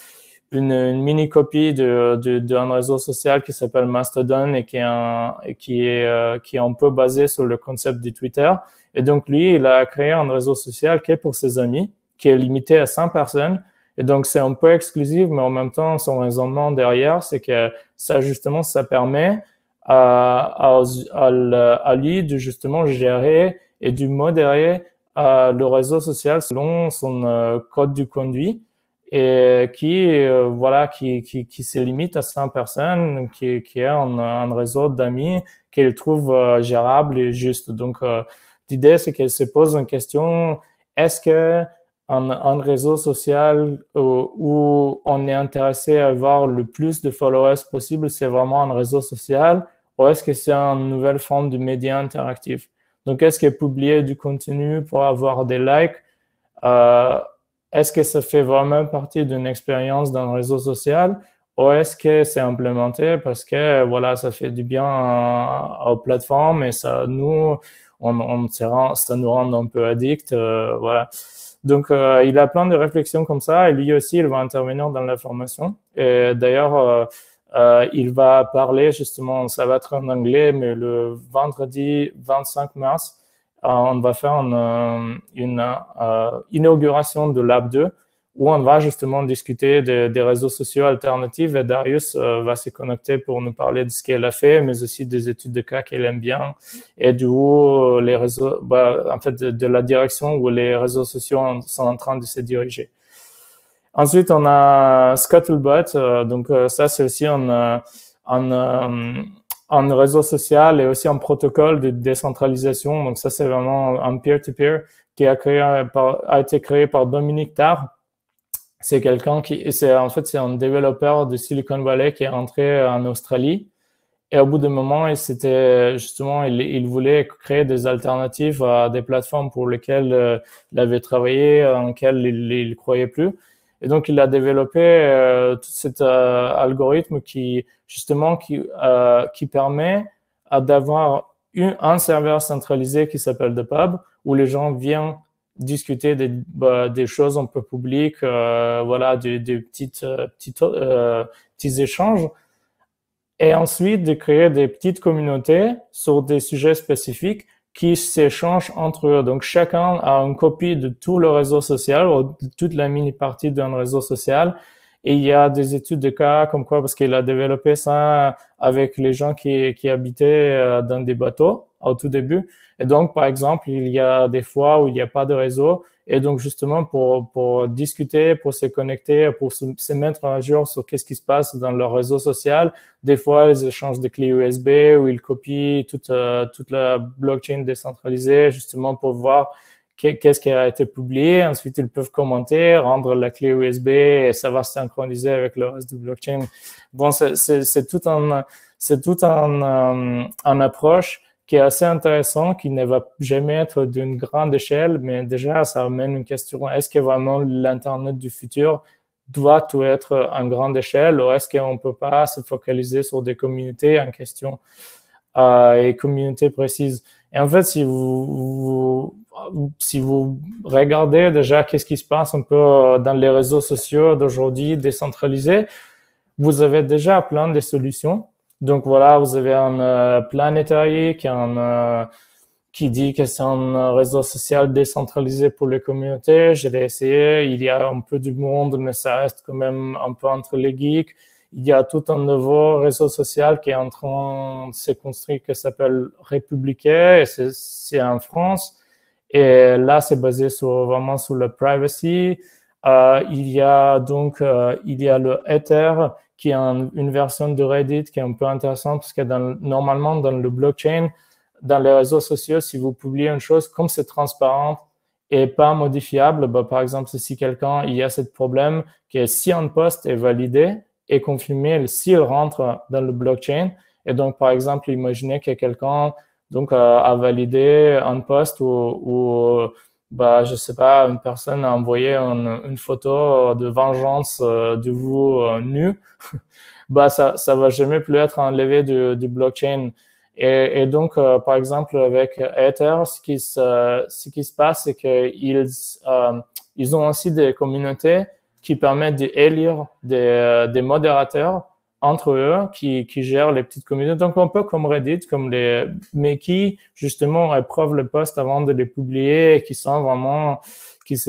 mini-copie d'un réseau social qui s'appelle Mastodon et qui est un peu basé sur le concept du Twitter. Et donc, lui, il a créé un réseau social qui est pour ses amis, qui est limité à 100 personnes. Et donc, c'est un peu exclusif, mais en même temps, son raisonnement derrière, c'est que ça, justement, ça permet à lui de justement gérer et de modérer le réseau social selon son code du conduit et qui se limite à 100 personnes, qui est un réseau d'amis qu'il trouve gérable et juste. Donc, l'idée, c'est qu'elle se pose une question, est-ce que un réseau social où on est intéressé à avoir le plus de followers possible, c'est vraiment un réseau social, ou est-ce que c'est une nouvelle forme de média interactif? Donc, est-ce que publier du contenu pour avoir des likes, est-ce que ça fait vraiment partie d'une expérience d'un réseau social, ou est-ce que c'est implémenté parce que voilà, ça fait du bien aux plateformes et ça nous rend un peu addict, voilà. Donc, il a plein de réflexions comme ça et lui aussi, il va intervenir dans la formation. Et d'ailleurs, il va parler justement, ça va être en anglais, mais le vendredi 25 mars, on va faire une inauguration de Lab 2 où on va justement discuter des réseaux sociaux alternatifs et Darius va se connecter pour nous parler de ce qu'elle a fait, mais aussi des études de cas qu'elle aime bien et d'où les réseaux, en fait, de la direction où les réseaux sociaux sont en train de se diriger. Ensuite, on a Scuttlebot, donc ça c'est aussi un réseau social et aussi un protocole de décentralisation. Donc ça c'est vraiment un peer-to-peer qui a été créé par Dominique Tarr. C'est quelqu'un c'est un développeur de Silicon Valley qui est rentré en Australie. Et au bout d'un moment, il voulait créer des alternatives à des plateformes pour lesquelles il avait travaillé, en lesquelles il croyait plus. Et donc, il a développé tout cet algorithme qui permet d'avoir un serveur centralisé qui s'appelle The Pub, où les gens viennent discuter des choses un peu publiques, voilà, des petits échanges. Et ensuite, de créer des petites communautés sur des sujets spécifiques qui s'échangent entre eux. Donc, chacun a une copie de tout le réseau social ou de toute la mini-partie d'un réseau social. Et il y a des études de cas comme quoi, parce qu'il a développé ça avec les gens qui habitaient dans des bateaux au tout début. Et donc, par exemple, il y a des fois où il n'y a pas de réseau. Et donc, justement, pour discuter, pour se connecter, pour se mettre à jour sur qu'est-ce qui se passe dans leur réseau social, des fois, ils échangent des clés USB ou ils copient toute la blockchain décentralisée, justement, pour voir qu'est-ce qui a été publié. Ensuite, ils peuvent commenter, rendre la clé USB et ça va se synchroniser avec le reste du blockchain. Bon, c'est tout un approche qui est assez intéressant, qui ne va jamais être d'une grande échelle, mais déjà, ça amène une question. Est-ce que vraiment l'Internet du futur doit tout être en grande échelle ou est-ce qu'on ne peut pas se focaliser sur des communautés en question et communautés précises? Et en fait, si vous regardez déjà qu'est-ce qui se passe un peu dans les réseaux sociaux d'aujourd'hui décentralisés, vous avez déjà plein de solutions. Donc voilà, vous avez un Planetary qui dit que c'est un réseau social décentralisé pour les communautés. Je l'ai essayé, il y a un peu du monde, mais ça reste quand même un peu entre les geeks. Il y a tout un nouveau réseau social qui est en train de se construire qui s'appelle Républicain et c'est en France. Et là, c'est basé vraiment sur la privacy. Il y a le Ether qui est une version de Reddit qui est un peu intéressante parce que normalement, dans le blockchain, dans les réseaux sociaux, si vous publiez une chose, comme c'est transparent et pas modifiable, par exemple, si il y a ce problème que si un post est validé et confirmer s'il rentre dans le blockchain. Et donc, par exemple, imaginez que quelqu'un donc a validé un post où bah, je sais pas, une personne a envoyé une photo de vengeance de vous nu, bah ça va jamais plus être enlevé du blockchain. Et donc, par exemple, avec Ether, ce qui se passe, c'est ils ont aussi des communautés qui permettent d'élire des modérateurs entre eux qui gèrent les petites communautés. Donc, un peu comme Reddit, mais qui, justement, éprouvent le post avant de les publier et qui se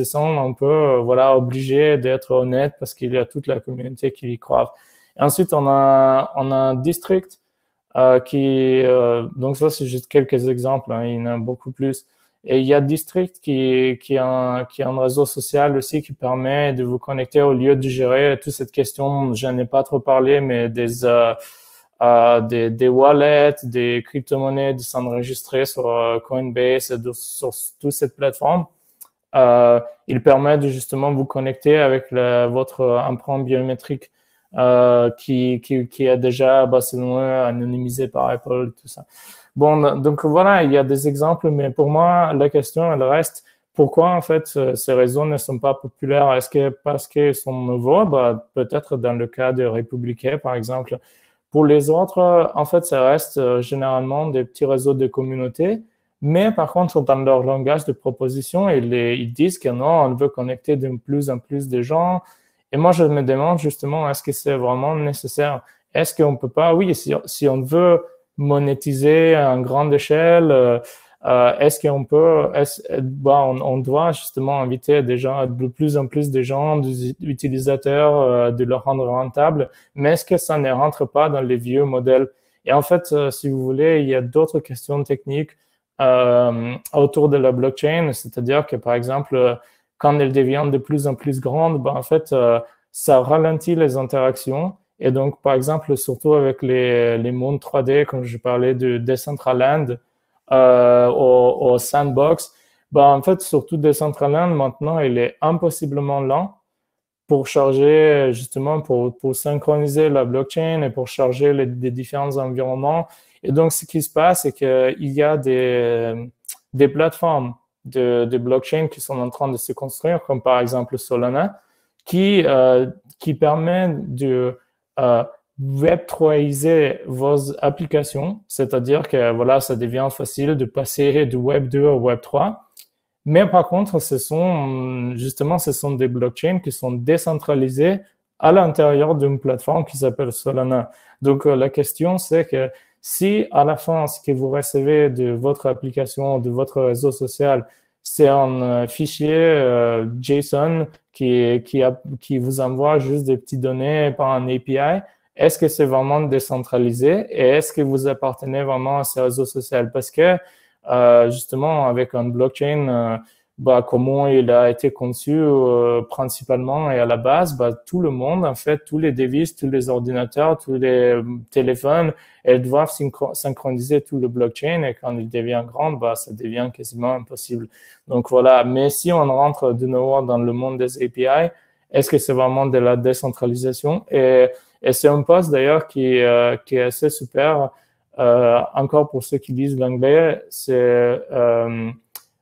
sentent un peu, voilà, obligés d'être honnêtes parce qu'il y a toute la communauté qui y croit. Et ensuite, on a un district, donc ça, c'est juste quelques exemples, hein, il y en a beaucoup plus. Et il y a District qui a un réseau social aussi qui permet de vous connecter au lieu de gérer toute cette question, je n'en ai pas trop parlé, mais des wallets, des crypto-monnaies, de s'enregistrer sur Coinbase et sur toute cette plateforme. Il permet de justement vous connecter avec votre empreinte biométrique qui est déjà anonymisé par Apple, tout ça. Bon, donc voilà, il y a des exemples, mais pour moi, la question, elle reste, pourquoi en fait ces réseaux ne sont pas populaires? Est-ce que parce qu'ils sont nouveaux? Bah, peut-être dans le cas de Républicains, par exemple. Pour les autres, en fait, ça reste généralement des petits réseaux de communautés, mais par contre, dans leur langage de proposition, ils disent que non, on veut connecter de plus en plus de gens. Et moi, je me demande justement, est-ce que c'est vraiment nécessaire? Est-ce qu'on peut pas, oui, si on veut monétiser à une grande échelle, est-ce qu'on peut, on doit justement inviter des gens, de plus en plus de gens, des utilisateurs, de leur rendre rentable, mais est-ce que ça ne rentre pas dans les vieux modèles? Et en fait, si vous voulez, il y a d'autres questions techniques autour de la blockchain, c'est-à-dire que par exemple, quand elle devient de plus en plus grande, en fait, ça ralentit les interactions. Et donc, par exemple, surtout avec les mondes 3D, comme je parlais de Decentraland au Sandbox, en fait, surtout Decentraland, maintenant, il est impossiblement lent pour charger, justement, pour synchroniser la blockchain et pour charger les différents environnements. Et donc, ce qui se passe, c'est qu'il y a des plateformes de blockchain qui sont en train de se construire, comme par exemple Solana, qui permet de Web3iser vos applications, c'est-à-dire que voilà, ça devient facile de passer du Web 2 au Web 3. Mais par contre, ce sont des blockchains qui sont décentralisées à l'intérieur d'une plateforme qui s'appelle Solana. Donc, la question, c'est que si à la fin, ce que vous recevez de votre application, de votre réseau social, c'est un fichier JSON qui vous envoie juste des petites données par un API, est-ce que c'est vraiment décentralisé et est-ce que vous appartenez vraiment à ce réseau social? Parce que justement, avec un blockchain, comment il a été conçu principalement et à la base, tout le monde, en fait, tous les devices, tous les ordinateurs, tous les téléphones, elles doivent synchroniser tout le blockchain et quand il devient grand, ça devient quasiment impossible. Donc voilà, mais si on rentre de nouveau dans le monde des API, est-ce que c'est vraiment de la décentralisation? Et c'est un poste d'ailleurs qui est assez super. Encore pour ceux qui lisent l'anglais, c'est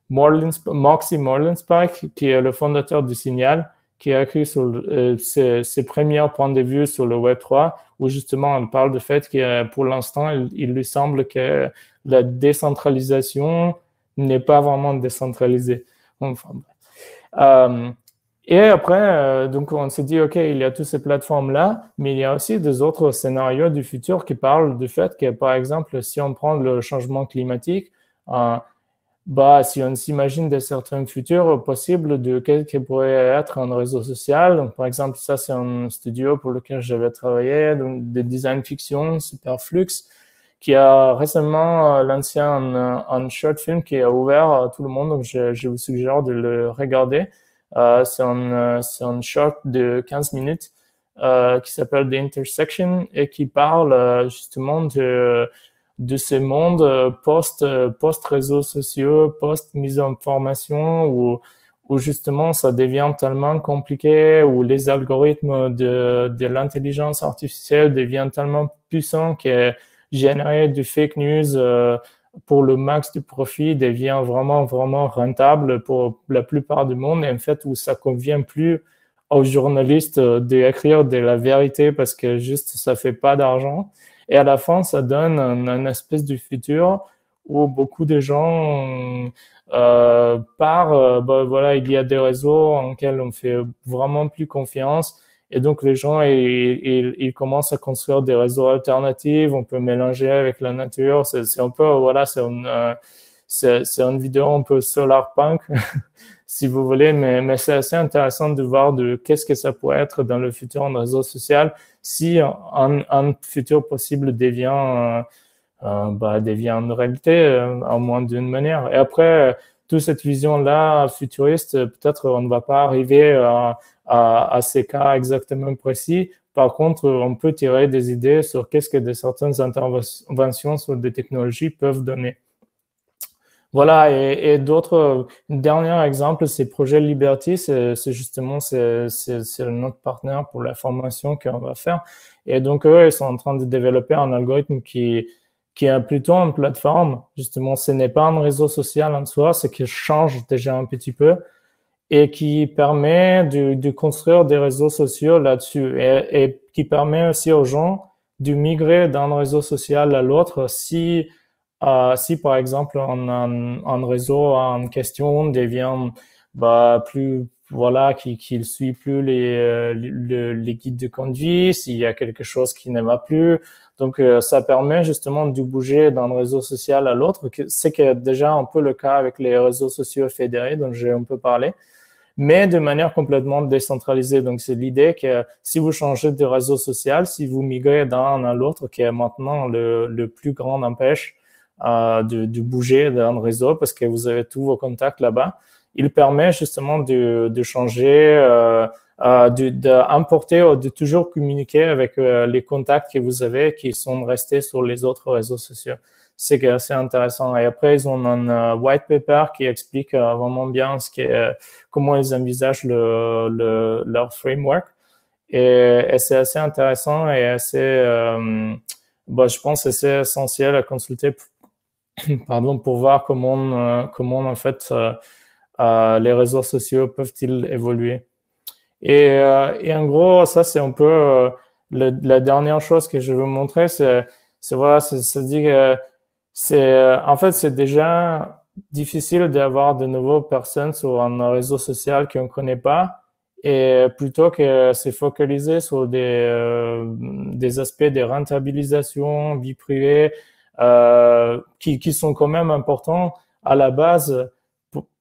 Moxie Morlandspike, qui est le fondateur du Signal, qui a écrit sur ses premiers points de vue sur le Web3, où justement on parle du fait que pour l'instant, il lui semble que la décentralisation n'est pas vraiment décentralisée. Enfin, et après, donc on s'est dit, OK, il y a toutes ces plateformes-là, mais il y a aussi des autres scénarios du futur qui parlent du fait que, par exemple, si on prend le changement climatique, si on s'imagine de certains futurs possibles de quel qui pourrait être un réseau social, donc par exemple, ça c'est un studio pour lequel j'avais travaillé, donc de design fiction, Superflux, qui a récemment lancé un short film qui est ouvert à tout le monde, donc je vous suggère de le regarder. C'est un short de 15 minutes qui s'appelle The Intersection et qui parle justement de ces mondes post-réseaux sociaux, post-mise en formation où justement ça devient tellement compliqué, où les algorithmes de l'intelligence artificielle deviennent tellement puissants que générer du fake news pour le max de profit devient vraiment, vraiment rentable pour la plupart du monde. Et en fait, où ça convient plus aux journalistes d'écrire de la vérité parce que juste ça fait pas d'argent. Et à la fin, ça donne un espèce de futur où beaucoup de gens voilà, il y a des réseaux en lesquels on fait vraiment plus confiance. Et donc, les gens, ils commencent à construire des réseaux alternatifs. On peut mélanger avec la nature. C'est un peu, voilà, c'est une vidéo un peu solarpunk, si vous voulez, mais c'est assez intéressant de voir de qu'est-ce que ça pourrait être dans le futur en réseau social si un futur possible devient une réalité, en moins d'une manière. Et après, toute cette vision-là futuriste, peut-être on ne va pas arriver à ces cas exactement précis. Par contre, on peut tirer des idées sur qu'est-ce que certaines interventions sur des technologies peuvent donner. Voilà, et d'autres, un dernier exemple, c'est Projet Liberty, c'est justement, c'est notre partenaire pour la formation qu'on va faire. Et donc, eux, ils sont en train de développer un algorithme qui est plutôt une plateforme. Justement, ce n'est pas un réseau social en soi, c'est qui change déjà un petit peu et qui permet de construire des réseaux sociaux là-dessus et qui permet aussi aux gens de migrer d'un réseau social à l'autre si par exemple un réseau en question devient plus voilà qu'il suit plus les guides de conduite, s'il y a quelque chose qui ne va plus, donc ça permet justement de bouger d'un réseau social à l'autre. C'est que déjà un peu le cas avec les réseaux sociaux fédérés dont j'ai un peu parlé, mais de manière complètement décentralisée. Donc, c'est l'idée que si vous changez de réseau social, si vous migrez d'un à l'autre, qui est maintenant le plus grand empêche de bouger d'un réseau parce que vous avez tous vos contacts là-bas, il permet justement de changer, d'importer ou de toujours communiquer avec les contacts que vous avez qui sont restés sur les autres réseaux sociaux. C'est assez intéressant. Et après, ils ont un white paper qui explique vraiment bien comment ils envisagent leur framework. Et c'est assez intéressant et assez, je pense que c'est essentiel à consulter pour voir comment en fait les réseaux sociaux peuvent-ils évoluer. Et en gros, ça c'est un peu la dernière chose que je veux montrer, c'est voilà, ça dit que en fait, c'est déjà difficile d'avoir de nouvelles personnes sur un réseau social qu'on ne connaît pas, et plutôt que se focaliser sur des aspects de rentabilisation, vie privée, qui sont quand même importants à la base.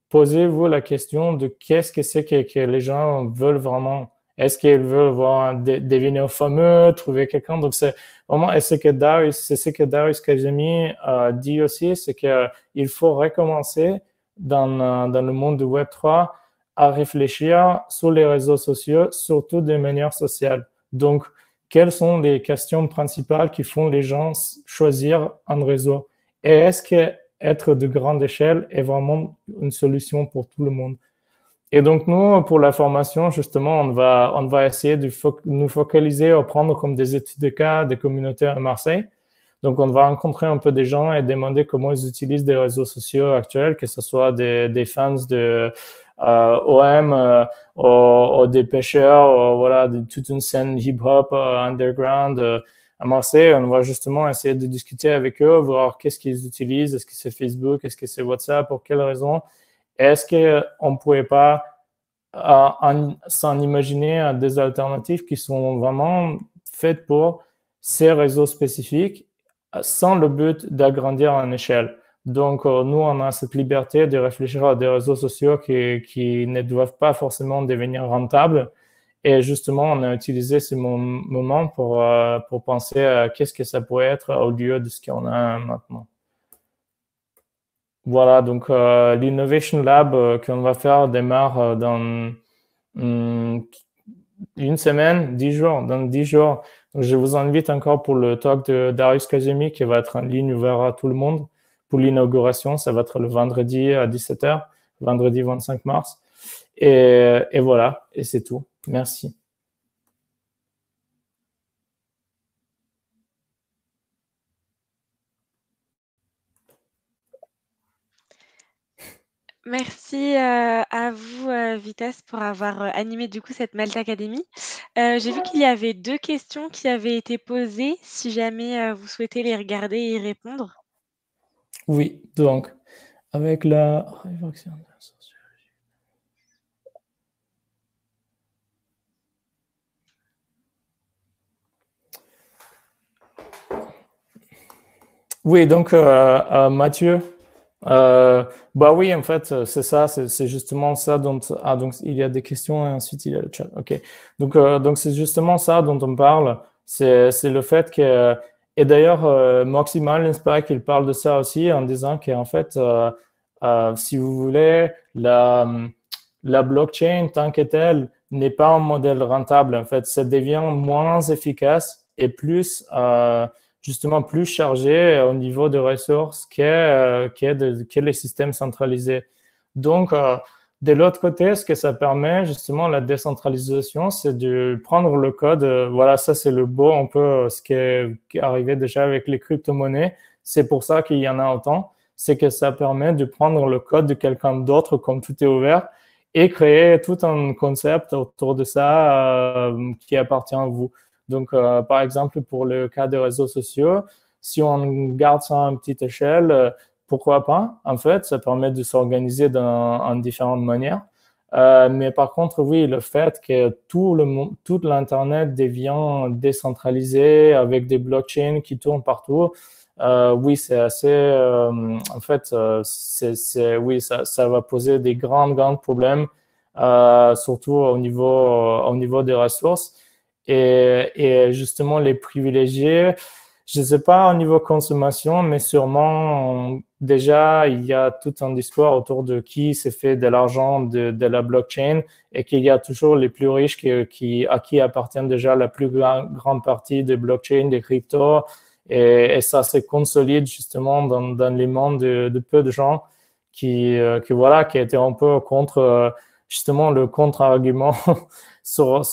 Posez-vous la question de qu'est-ce que c'est que les gens veulent vraiment. Est-ce qu'ils veulent devenir fameux, trouver quelqu'un? Donc, c'est vraiment, c'est ce que Darius Kazemi dit aussi, c'est qu'il faut recommencer dans le monde du Web3 à réfléchir sur les réseaux sociaux, surtout de manière sociale. Donc, quelles sont les questions principales qui font les gens choisir un réseau? Et est-ce que être de grande échelle est vraiment une solution pour tout le monde? Et donc, nous, pour la formation, justement, on va essayer de nous focaliser à prendre comme des études de cas des communautés à Marseille. Donc, on va rencontrer un peu des gens et demander comment ils utilisent des réseaux sociaux actuels, que ce soit des fans de OM ou des pêcheurs, voilà, de toute une scène hip-hop underground à Marseille. On va justement essayer de discuter avec eux, voir qu'est-ce qu'ils utilisent, est-ce que c'est Facebook, est-ce que c'est WhatsApp, pour quelles raisons. Est-ce qu'on ne pourrait pas s'en imaginer des alternatives qui sont vraiment faites pour ces réseaux spécifiques sans le but d'agrandir en échelle? Donc, nous, on a cette liberté de réfléchir à des réseaux sociaux qui ne doivent pas forcément devenir rentables. Et justement, on a utilisé ce moment pour penser à qu'est-ce que ça pourrait être au lieu de ce qu'on a maintenant. Voilà, donc l'Innovation Lab qu'on va faire démarre dans une semaine, 10 jours, dans 10 jours. Donc, je vous invite encore pour le talk de Darius Kazemi qui va être en ligne ouvert à tout le monde. Pour l'inauguration, ça va être le vendredi à 17h, vendredi 25 mars. Et voilà, et c'est tout. Merci. Merci à vous, Vitas, pour avoir animé du coup cette Malte Academy. J'ai vu qu'il y avait 2 questions qui avaient été posées, si jamais vous souhaitez les regarder et y répondre. Oui, donc, avec la réflexion de la sociologie. Oui, donc, Mathieu, bah oui, en fait, c'est ça, c'est justement ça dont. Ah, donc il y a des questions et ensuite il y a le chat. Ok. Donc c'est justement ça dont on parle. C'est le fait que. Et d'ailleurs, Maximal Inspire, il parle de ça aussi en disant qu'en fait, si vous voulez, la blockchain tant que telle n'est pas un modèle rentable. En fait, ça devient moins efficace et plus. Justement plus chargé au niveau de ressources que les systèmes centralisés. Donc, de l'autre côté, ce que ça permet, justement, la décentralisation, c'est de prendre le code. Voilà, ça, c'est le beau, un peu ce qui est arrivé déjà avec les crypto-monnaies. C'est pour ça qu'il y en a autant. C'est que ça permet de prendre le code de quelqu'un d'autre, comme tout est ouvert, et créer tout un concept autour de ça qui appartient à vous. Donc, par exemple, pour le cas des réseaux sociaux, si on garde ça à une petite échelle, pourquoi pas? En fait, ça permet de s'organiser en différentes manières. Mais par contre, oui, le fait que tout l'Internet devient décentralisé avec des blockchains qui tournent partout, oui, c'est assez. En fait, oui, ça va poser des grands problèmes, surtout au niveau des ressources. Et justement, les privilégiés, je ne sais pas au niveau consommation, mais sûrement, déjà, il y a tout un discours autour de qui s'est fait de l'argent de la blockchain et qu'il y a toujours les plus riches à qui appartient déjà la plus grande partie des blockchains, des cryptos. Et ça se consolide justement dans les mondes de peu de gens voilà, qui étaient un peu contre, justement, le contre-argument sur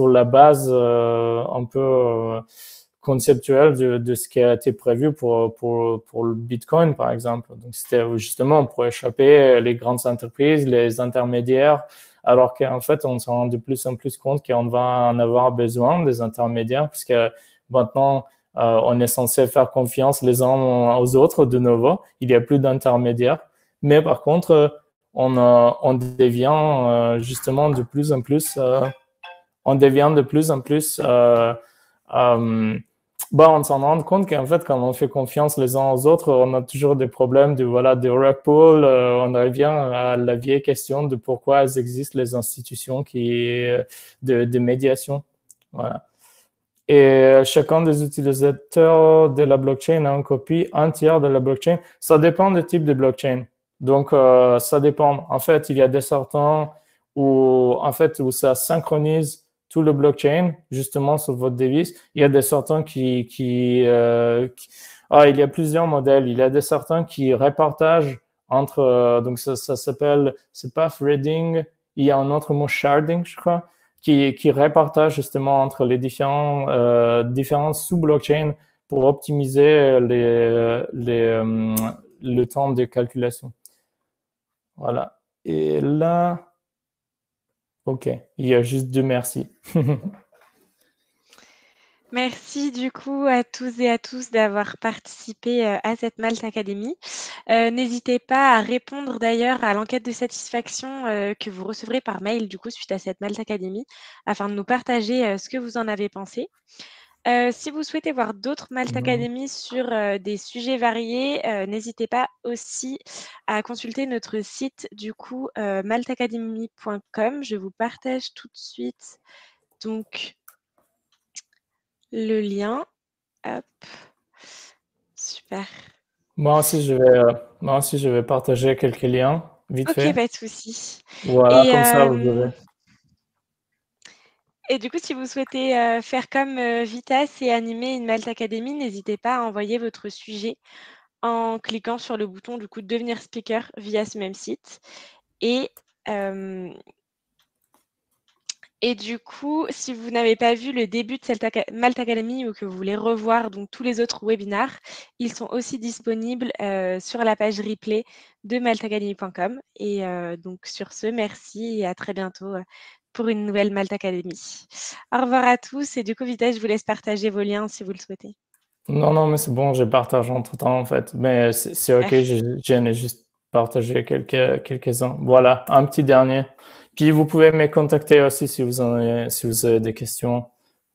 la base un peu conceptuelle de ce qui a été prévu pour le Bitcoin, par exemple. Donc, c'était justement pour échapper les grandes entreprises, les intermédiaires, alors qu'en fait, on s'en rend de plus en plus compte qu'on va en avoir besoin des intermédiaires, puisque maintenant, on est censé faire confiance les uns aux autres de nouveau. Il n'y a plus d'intermédiaires. Mais par contre, on devient justement de plus en plus, on devient de plus en plus, on s'en rend compte qu'en fait, quand on fait confiance les uns aux autres, on a toujours des problèmes de rug pull. On revient à la vieille question de pourquoi existent les institutions de médiation. Voilà. Et chacun des utilisateurs de la blockchain a une copie entière de la blockchain. Ça dépend du type de blockchain. Donc, ça dépend. En fait, il y a des certains où ça synchronise tout le blockchain, justement, sur votre devise. Il y a des certains il y a plusieurs modèles. Il y a des certains qui repartagent entre, donc ça s'appelle, c'est pas threading, il y a un autre mot, sharding, je crois, qui répartage justement entre les différents sous-blockchains pour optimiser le temps de calculation. Voilà. Et là, ok, il y a juste 2 merci. Merci du coup à tous et à tous d'avoir participé à cette Malte Academy. N'hésitez pas à répondre d'ailleurs à l'enquête de satisfaction que vous recevrez par mail du coup suite à cette Malte Academy afin de nous partager ce que vous en avez pensé. Si vous souhaitez voir d'autres Malte Academy sur des sujets variés, n'hésitez pas aussi à consulter notre site du coup maltacademy.com. Je vous partage tout de suite donc le lien. Hop. Super. Moi aussi, je vais partager quelques liens, vite Ok, fait. pas de souci. Voilà, Et, comme ça, vous verrez. et du coup, si vous souhaitez faire comme Vitas et animer une Malte Academy, n'hésitez pas à envoyer votre sujet en cliquant sur le bouton du coup devenir speaker via ce même site. Et Et du coup, si vous n'avez pas vu le début de Malte Academy ou que vous voulez revoir donc tous les autres webinaires, ils sont aussi disponibles sur la page replay de maltacademy.com. Et donc sur ce, merci et à très bientôt pour une nouvelle Malte Academy. Au revoir à tous et du coup, Vita, je vous laisse partager vos liens si vous le souhaitez. Non, non, mais c'est bon, j'ai partagé entre-temps, en fait. Mais c'est OK, j'en ai juste partagé quelques-uns. Voilà, un petit dernier. Puis, vous pouvez me contacter aussi si vous avez des questions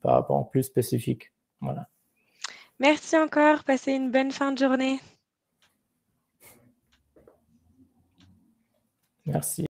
par rapport plus spécifiques. Voilà. Merci encore. Passez une bonne fin de journée. Merci.